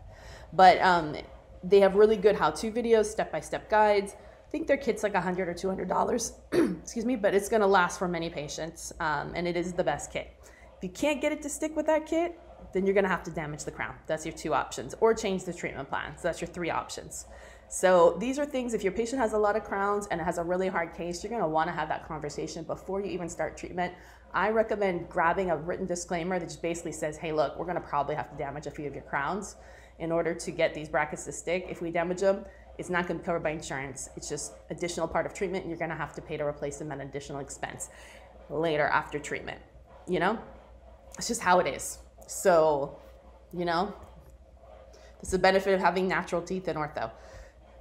But they have really good how-to videos, step-by-step guides. I think their kit's like $100 or $200, excuse me, but it's gonna last for many patients, and it is the best kit. If you can't get it to stick with that kit, then you're gonna have to damage the crown. That's your 2 options, or change the treatment plan. So that's your 3 options. So these are things, if your patient has a lot of crowns and it has a really hard case, you're gonna wanna have that conversation before you even start treatment. I recommend grabbing a written disclaimer that just basically says, hey, look, we're gonna probably have to damage a few of your crowns in order to get these brackets to stick. If we damage them, it's not gonna be covered by insurance. It's just additional part of treatment, and you're gonna have to pay to replace them at an additional expense later after treatment, you know? It's just how it is. So, you know, this is the benefit of having natural teeth in ortho.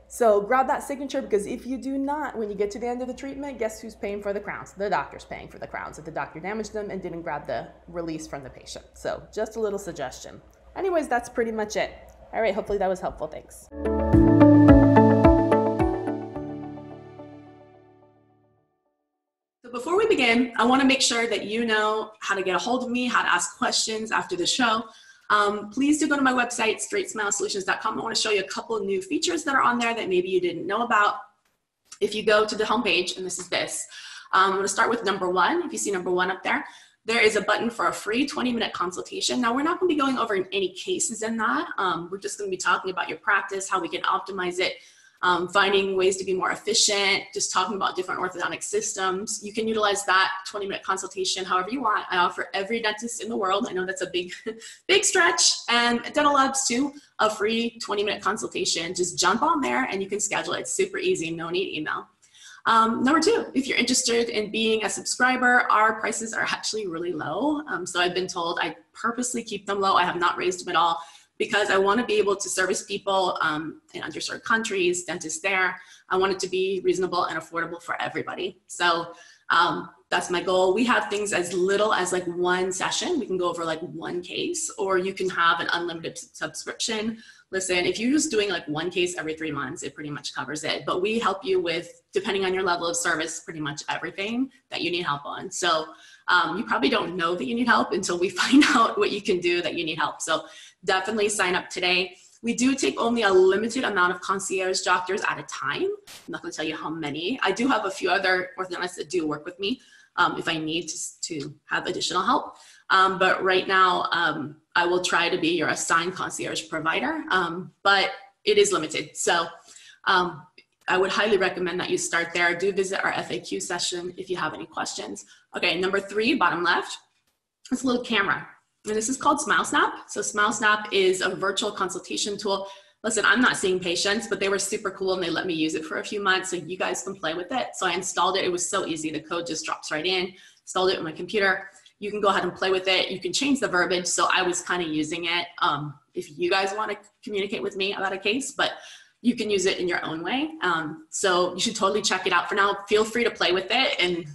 So grab that signature, because if you do not, when you get to the end of the treatment, guess who's paying for the crowns? The doctor's paying for the crowns if the doctor damaged them and didn't grab the release from the patient. So just a little suggestion. Anyways, that's pretty much it. All right, hopefully that was helpful. Thanks. So before we begin, I want to make sure that you know how to get a hold of me, how to ask questions after the show. Please do go to my website, StraightSmileSolutions.com. I want to show you a couple of new features that are on there that maybe you didn't know about. If you go to the homepage, and this is this, I'm going to start with number 1. If you see number 1 up there, there is a button for a free 20-minute consultation. Now, we're not going to be going over any cases in that. We're just going to be talking about your practice, how we can optimize it, finding ways to be more efficient, just talking about different orthodontic systems. You can utilize that 20-minute consultation however you want. I offer every dentist in the world. I know that's a big, big stretch. And dental labs too, a free 20-minute consultation. Just jump on there and you can schedule it. It's super easy, no need email. Number 2, if you're interested in being a subscriber, our prices are actually really low. So I've been told I purposely keep them low. I have not raised them at all, because I want to be able to service people in underserved countries, dentists there. I want it to be reasonable and affordable for everybody. So that's my goal. We have things as little as like 1 session. We can go over like 1 case, or you can have an unlimited subscription. Listen, if you're just doing like 1 case every 3 months, it pretty much covers it. But we help you with, depending on your level of service, pretty much everything that you need help on. So you probably don't know that you need help until we find out what you can do that you need help. So definitely sign up today. We do take only a limited amount of concierge doctors at a time. I'm not going to tell you how many. I do have a few other orthodontists that do work with me if I need to have additional help. But right now, I will try to be your assigned concierge provider, but it is limited. So I would highly recommend that you start there. Do visit our FAQ session if you have any questions. Okay, number 3, bottom left, it's a little camera. And this is called SmileSnap. So SmileSnap is a virtual consultation tool. Listen, I'm not seeing patients, but they were super cool and they let me use it for a few months so you guys can play with it. So I installed it. It was so easy. The code just drops right in. Installed it on my computer. You can go ahead and play with it. You can change the verbiage. So I was kind of using it if you guys want to communicate with me about a case, but you can use it in your own way. So you should totally check it out. For now, feel free to play with it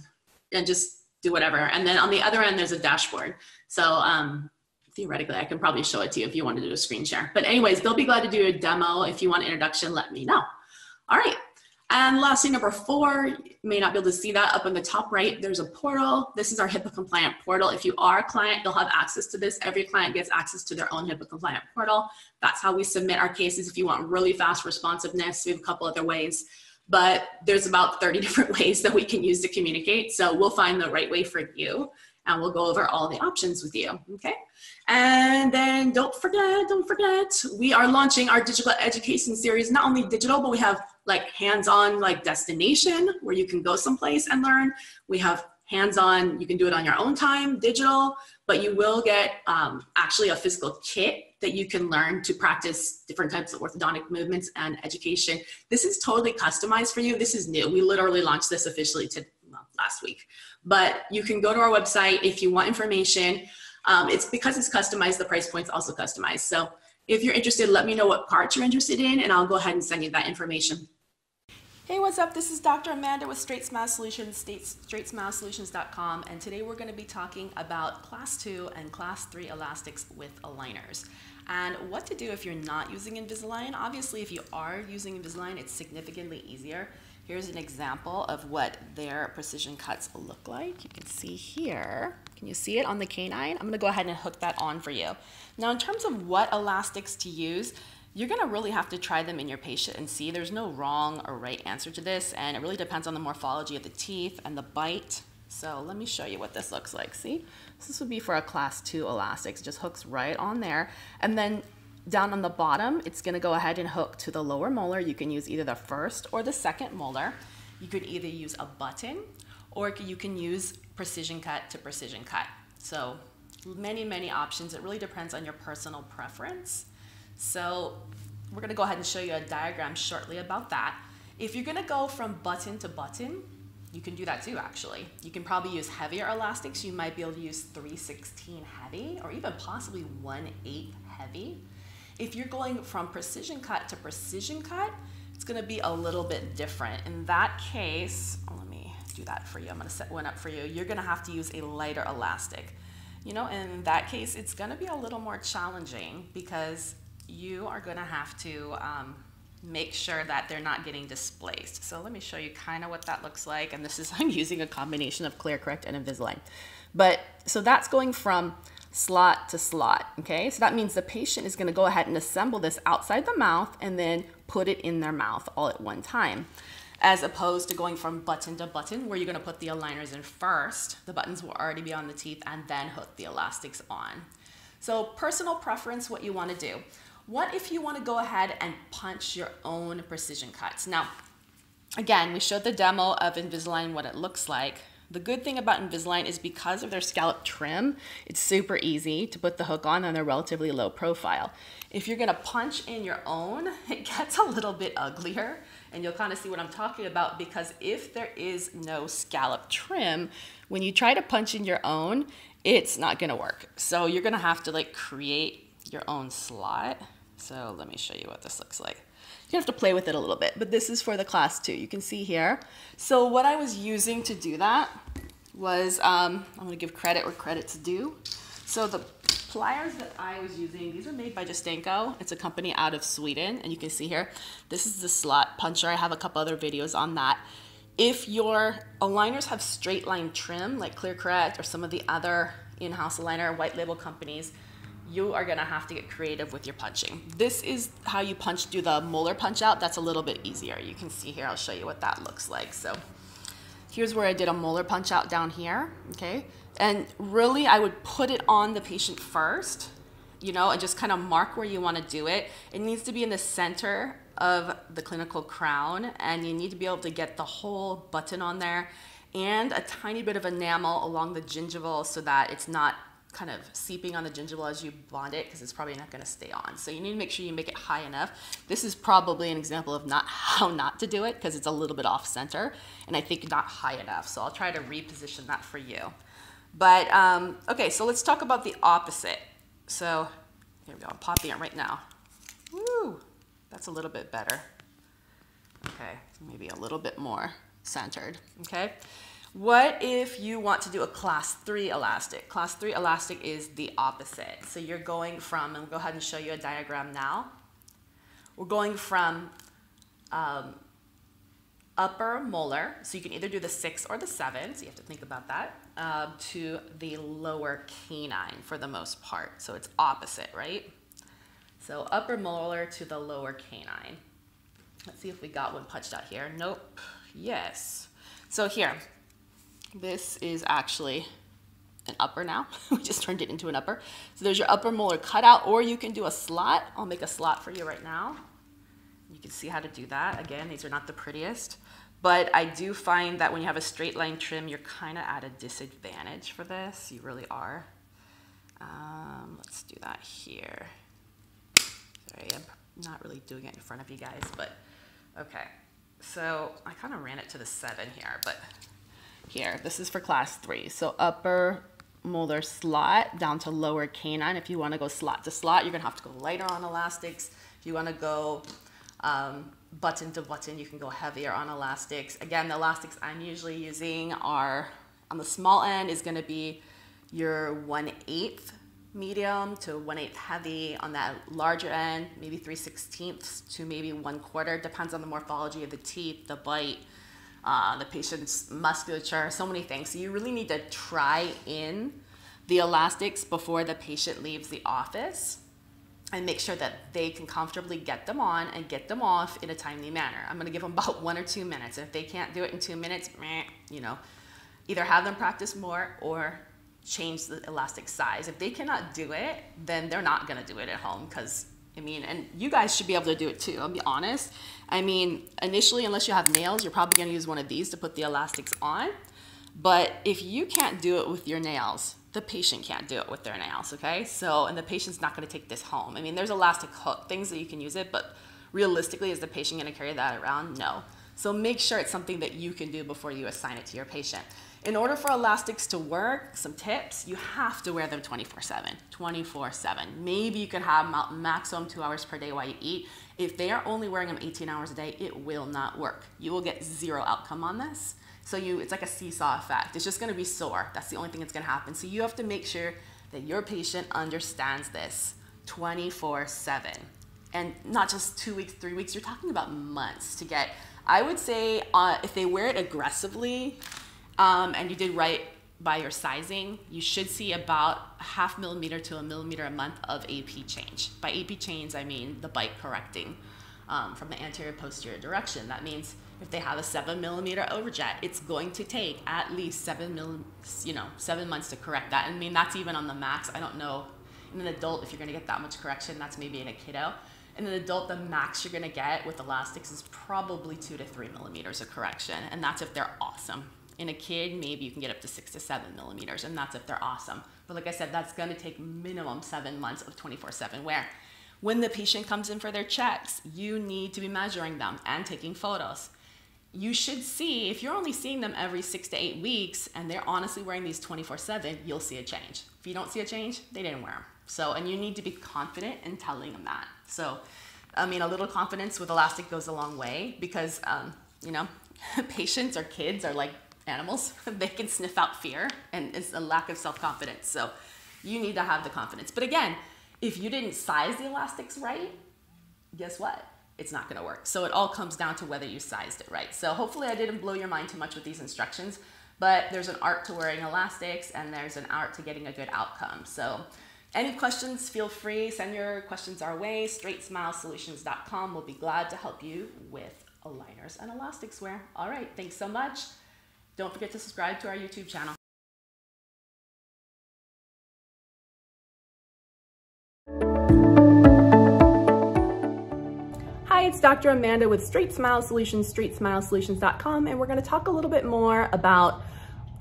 and just do whatever. And then on the other end, there's a dashboard. So theoretically, I can probably show it to you if you want to do a screen share. But anyways, they'll be glad to do a demo. If you want an introduction, let me know. All right. And lastly, number 4, you may not be able to see that up in the top right, there's a portal. This is our HIPAA compliant portal. If you are a client, you'll have access to this. Every client gets access to their own HIPAA compliant portal. That's how we submit our cases. If you want really fast responsiveness, we have a couple other ways, but there's about 30 different ways that we can use to communicate. So we'll find the right way for you, and we'll go over all the options with you, okay? And then don't forget, we are launching our digital education series, not only digital, but we have like hands-on like destination where you can go someplace and learn. We have hands-on, you can do it on your own time, digital, but you will get actually a physical kit that you can learn to practice different types of orthodontic movements and education. This is totally customized for you. This is new. We literally launched this officially last week, but you can go to our website if you want information. It's because it's customized, the price point's also customized. So if you're interested, let me know what part you're interested in, and I'll go ahead and send you that information. Hey, what's up? This is Dr. Amanda with StraightSmile Solutions, StraightSmileSolutions.com, and today we're going to be talking about Class 2 and Class 3 elastics with aligners, and what to do if you're not using Invisalign. Obviously, if you are using Invisalign, it's significantly easier. Here's an example of what their precision cuts look like. You can see here. Can you see it on the canine? I'm going to go ahead and hook that on for you. Now, in terms of what elastics to use, you're going to really have to try them in your patient and see. There's no wrong or right answer to this, and it really depends on the morphology of the teeth and the bite. So let me show you what this looks like. See, this would be for a Class 2 elastics. It just hooks right on there, and then down on the bottom, it's going to go ahead and hook to the lower molar. You can use either the first or the second molar. You could either use a button, or you can use precision cut to precision cut. So many options. It really depends on your personal preference. So we're going to go ahead and show you a diagram shortly about that. If you're going to go from button to button, you can do that too, actually. You can probably use heavier elastics. You might be able to use 3/16 heavy, or even possibly 1/8 heavy. If you're going from precision cut to precision cut, it's going to be a little bit different. In that case, let me do that for you. I'm going to set one up for you. You're going to have to use a lighter elastic. You know, in that case, it's going to be a little more challenging because you are going to have to make sure that they're not getting displaced. So let me show you kind of what that looks like. And this is, I'm using a combination of ClearCorrect and Invisalign. But so that's going from slot to slot, okay? So that means the patient is going to go ahead and assemble this outside the mouth and then put it in their mouth all at one time, as opposed to going from button to button where you're going to put the aligners in first. The buttons will already be on the teeth and then hook the elastics on. So personal preference, what you want to do. What if you want to go ahead and punch your own precision cuts? Now, again, we showed the demo of Invisalign, what it looks like. The good thing about Invisalign is because of their scallop trim, it's super easy to put the hook on and they're relatively low profile. If you're going to punch in your own, it gets a little bit uglier, and you'll kind of see what I'm talking about, because if there is no scallop trim, when you try to punch in your own, it's not going to work. So you're going to have to like create your own slot. So let me show you what this looks like. You have to play with it a little bit, but this is for the Class 2. You can see here. So what I was using to do that was, I'm going to give credit where credit's due. So the pliers that I was using, these are made by Justenko. It's a company out of Sweden, and you can see here, this is the slot puncher. I have a couple other videos on that. If your aligners have straight line trim, like ClearCorrect or some of the other in-house aligner white label companies, you are gonna have to get creative with your punching. This is how you do the molar punch out. That's a little bit easier. You can see here, I'll show you what that looks like. So here's where I did a molar punch out down here, okay? And really, I would put it on the patient first, you know, and just kind of mark where you wanna do it. It needs to be in the center of the clinical crown, and you need to be able to get the whole button on there and a tiny bit of enamel along the gingival so that it's not kind of seeping on the gingival as you bond it, because it's probably not going to stay on. So you need to make sure you make it high enough. This is probably an example of how not to do it, because it's a little bit off center, and I think not high enough. So I'll try to reposition that for you. But okay, so let's talk about the opposite. So here we go, I'm popping it right now. Woo, that's a little bit better. Okay, maybe a little bit more centered, okay? What if you want to do a Class 3 elastic? Class 3 elastic is the opposite. So you're going from, and we'll go ahead and show you a diagram now. We're going from upper molar, so you can either do the 6 or the 7, so you have to think about that, to the lower canine for the most part. So it's opposite, right? So upper molar to the lower canine. Let's see if we got one punched out here. Nope. Yes. So here, this is actually an upper now. We just turned it into an upper. So there's your upper molar cutout, or you can do a slot. I'll make a slot for you right now. You can see how to do that. Again, these are not the prettiest, but I do find that when you have a straight line trim, you're kind of at a disadvantage for this. You really are. Let's do that here. Sorry, I'm not really doing it in front of you guys, but okay. So I kind of ran it to the 7 here, but here, this is for class 3. So upper molar slot down to lower canine. If you want to go slot to slot, you're gonna have to go lighter on elastics. If you want to go button to button, you can go heavier on elastics. Again, the elastics I'm usually using are, on the small end is going to be your 1/8 medium to 1/8 heavy. On that larger end, maybe 3/16 to maybe 1/4, depends on the morphology of the teeth, the bite, the patient's musculature, so many things. So you really need to try in the elastics before the patient leaves the office, and make sure that they can comfortably get them on and get them off in a timely manner. I'm gonna give them about 1 or 2 minutes. If they can't do it in 2 minutes, you know, either have them practice more or change the elastic size. If they cannot do it, then they're not gonna do it at home, because, I mean, and you guys should be able to do it too, I'll be honest. I mean, initially, unless you have nails, you're probably gonna use one of these to put the elastics on. But if you can't do it with your nails, the patient can't do it with their nails, okay? So, and the patient's not gonna take this home. I mean, there's elastic hook, things that you can use it, but realistically, is the patient gonna carry that around? No. So make sure it's something that you can do before you assign it to your patient. In order for elastics to work, some tips, you have to wear them 24/7, 24/7. Maybe you can have maximum 2 hours per day while you eat. If they are only wearing them 18 hours a day, it will not work. You will get 0 outcome on this. So it's like a seesaw effect. It's just gonna be sore. That's the only thing that's gonna happen. So you have to make sure that your patient understands this 24/7. And not just 2 weeks, 3 weeks, you're talking about months to get. I would say if they wear it aggressively and you did right by your sizing, you should see about 0.5 millimeter to 1 millimeter a month of AP change. By AP change, I mean the bite correcting from the anterior posterior direction. That means if they have a 7 millimeter overjet, it's going to take at least 7 months to correct that. I mean, that's even on the max. I don't know in an adult if you're gonna get that much correction. That's maybe in a kiddo. In an adult, the max you're gonna get with elastics is probably 2 to 3 millimeters of correction, and that's if they're awesome. In a kid, maybe you can get up to 6 to 7 millimeters, and that's if they're awesome. But like I said, that's gonna take minimum 7 months of 24/7 wear. When the patient comes in for their checks, you need to be measuring them and taking photos. You should see, if you're only seeing them every 6 to 8 weeks and they're honestly wearing these 24/7, you'll see a change. If you don't see a change, they didn't wear them. So, and you need to be confident in telling them that. So, I mean, a little confidence with elastic goes a long way, because, you know, patients or kids are like animals. They can sniff out fear, and it's a lack of self-confidence. So you need to have the confidence. But again, if you didn't size the elastics right, guess what? It's not gonna work. So it all comes down to whether you sized it right. So hopefully I didn't blow your mind too much with these instructions, but there's an art to wearing elastics, and there's an art to getting a good outcome. So any questions, feel free, send your questions our way. StraightSmileSolutions.com. We'll be glad to help you with aligners and elastics wear. All right, thanks so much. Don't forget to subscribe to our YouTube channel. Hi, it's Dr. Amanda with StraightSmile Solutions, StraightSmileSolutions.com, and we're going to talk a little bit more about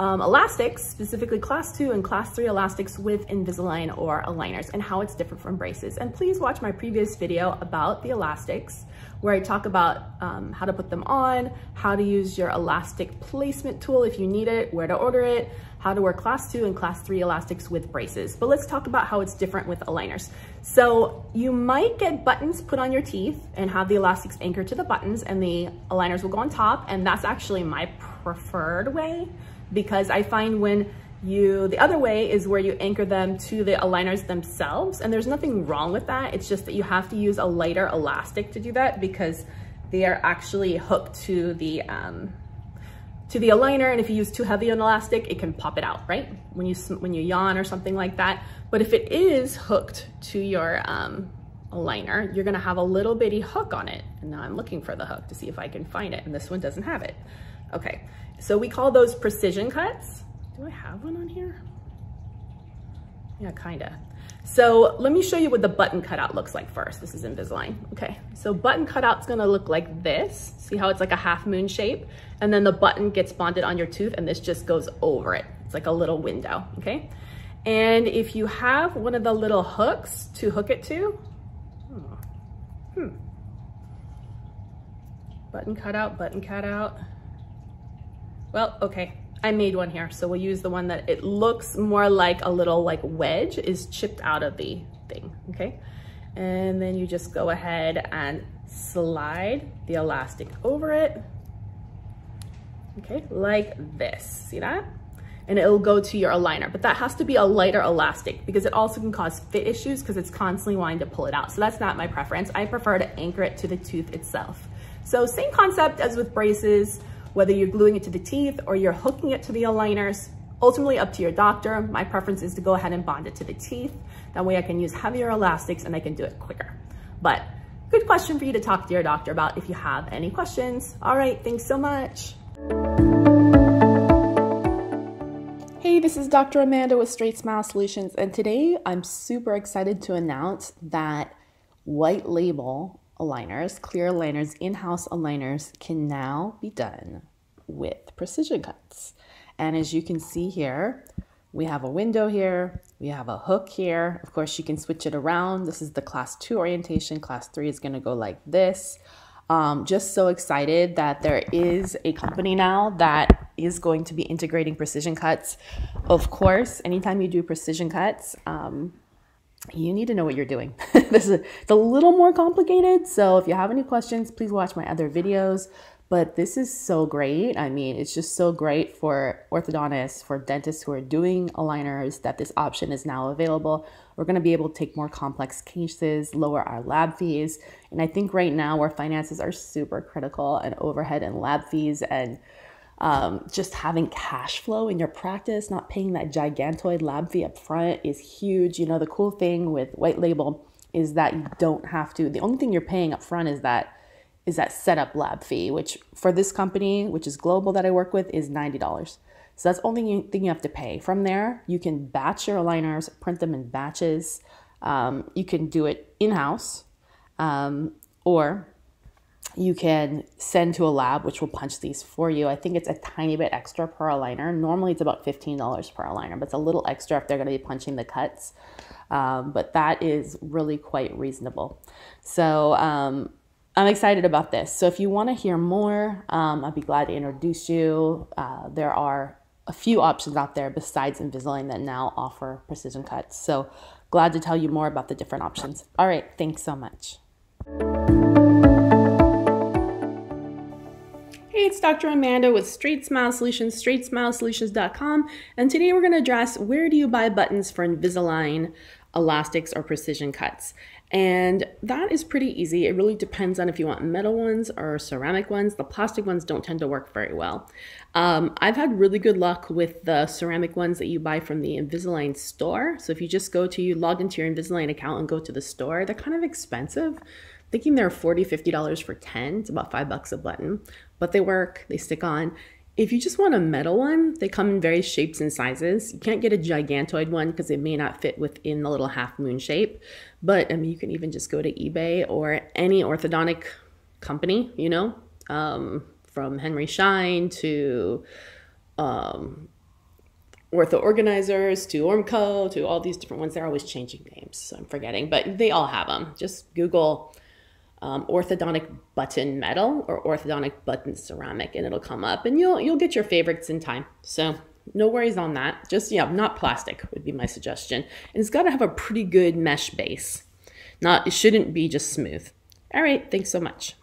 elastics, specifically class 2 and class 3 elastics with Invisalign or aligners, and how it's different from braces. And please watch my previous video about the elastics, where I talk about how to put them on, how to use your elastic placement tool if you need it, where to order it, how to wear class 2 and class 3 elastics with braces. But let's talk about how it's different with aligners. So you might get buttons put on your teeth and have the elastics anchored to the buttons, and the aligners will go on top, and that's actually my preferred way, because I find when the other way is where you anchor them to the aligners themselves, and there's nothing wrong with that. It's just that you have to use a lighter elastic to do that, because they are actually hooked to the aligner, and if you use too heavy an elastic, it can pop it out, right? When you yawn or something like that. But if it is hooked to your aligner, you're gonna have a little bitty hook on it. And now I'm looking for the hook to see if I can find it, and this one doesn't have it. Okay, so we call those precision cuts. Do I have one on here? Yeah, kinda. So let me show you what the button cutout looks like first. This is Invisalign. Okay, so button cutout's gonna look like this. See how it's like a half moon shape? And then the button gets bonded on your tooth and this just goes over it. It's like a little window, okay? And if you have one of the little hooks to hook it to, button cutout. Well, okay, I made one here, so we'll use the one that it looks more like a little like wedge is chipped out of the thing, okay? And then you just go ahead and slide the elastic over it, okay, like this, see that? And it'll go to your aligner, but that has to be a lighter elastic because it also can cause fit issues because it's constantly wanting to pull it out. So that's not my preference. I prefer to anchor it to the tooth itself. So same concept as with braces, whether you're gluing it to the teeth or you're hooking it to the aligners, ultimately up to your doctor. My preference is to go ahead and bond it to the teeth. That way I can use heavier elastics and I can do it quicker. But good question for you to talk to your doctor about if you have any questions. All right, thanks so much. Hey, this is Dr. Amanda with StraightSmile Solutions, and today I'm super excited to announce that white label aligners, clear aligners, in-house aligners can now be done with precision cuts. And as you can see here, we have a window here, we have a hook here. Of course, you can switch it around. This is the class 2 orientation. Class 3 is gonna go like this. Just so excited that there is a company now that is going to be integrating precision cuts. Of course, anytime you do precision cuts, you need to know what you're doing. It's a little more complicated. So if you have any questions, please watch my other videos. But this is so great. I mean, it's just so great for orthodontists, for dentists who are doing aligners that this option is now available. We're going to be able to take more complex cases, lower our lab fees. And I think right now where finances are super critical and overhead and lab fees and just having cash flow in your practice, not paying that gigantoid lab fee up front is huge. You know, the cool thing with white label is that you don't have to, the only thing you're paying up front is that setup lab fee, which for this company, which is global that I work with, is $90. So that's the only thing you have to pay. From there, you can batch your aligners, print them in batches. You can do it in-house, or you can send to a lab, which will punch these for you. I think it's a tiny bit extra per aligner. Normally it's about $15 per aligner, but it's a little extra if they're gonna be punching the cuts. But that is really quite reasonable. So I'm excited about this. So if you wanna hear more, I'd be glad to introduce you. There are a few options out there besides Invisalign that now offer precision cuts. So glad to tell you more about the different options. All right, thanks so much. Hey, it's Dr. Amanda with StraightSmile Solutions, StraightSmileSolutions.com, and today we're going to address where do you buy buttons for Invisalign elastics or precision cuts. And that is pretty easy. It really depends on if you want metal ones or ceramic ones. The plastic ones don't tend to work very well. I've had really good luck with the ceramic ones that you buy from the Invisalign store. So if you just log into your Invisalign account and go to the store, they're kind of expensive. Thinking they're $40, $50 for 10. It's about $5 a button, but they work, they stick on. If you just want a metal one, they come in various shapes and sizes. You can't get a gigantoid one because it may not fit within the little half moon shape. But I mean, you can even just go to eBay or any orthodontic company, you know, from Henry Schein to Ortho Organizers to Ormco to all these different ones. They're always changing names, so I'm forgetting, but they all have them. Just Google orthodontic button metal or orthodontic button ceramic and it'll come up and you'll get your favorites in time. So no worries on that. Just, yeah, not plastic would be my suggestion. And it's got to have a pretty good mesh base. It shouldn't be just smooth. All right, thanks so much.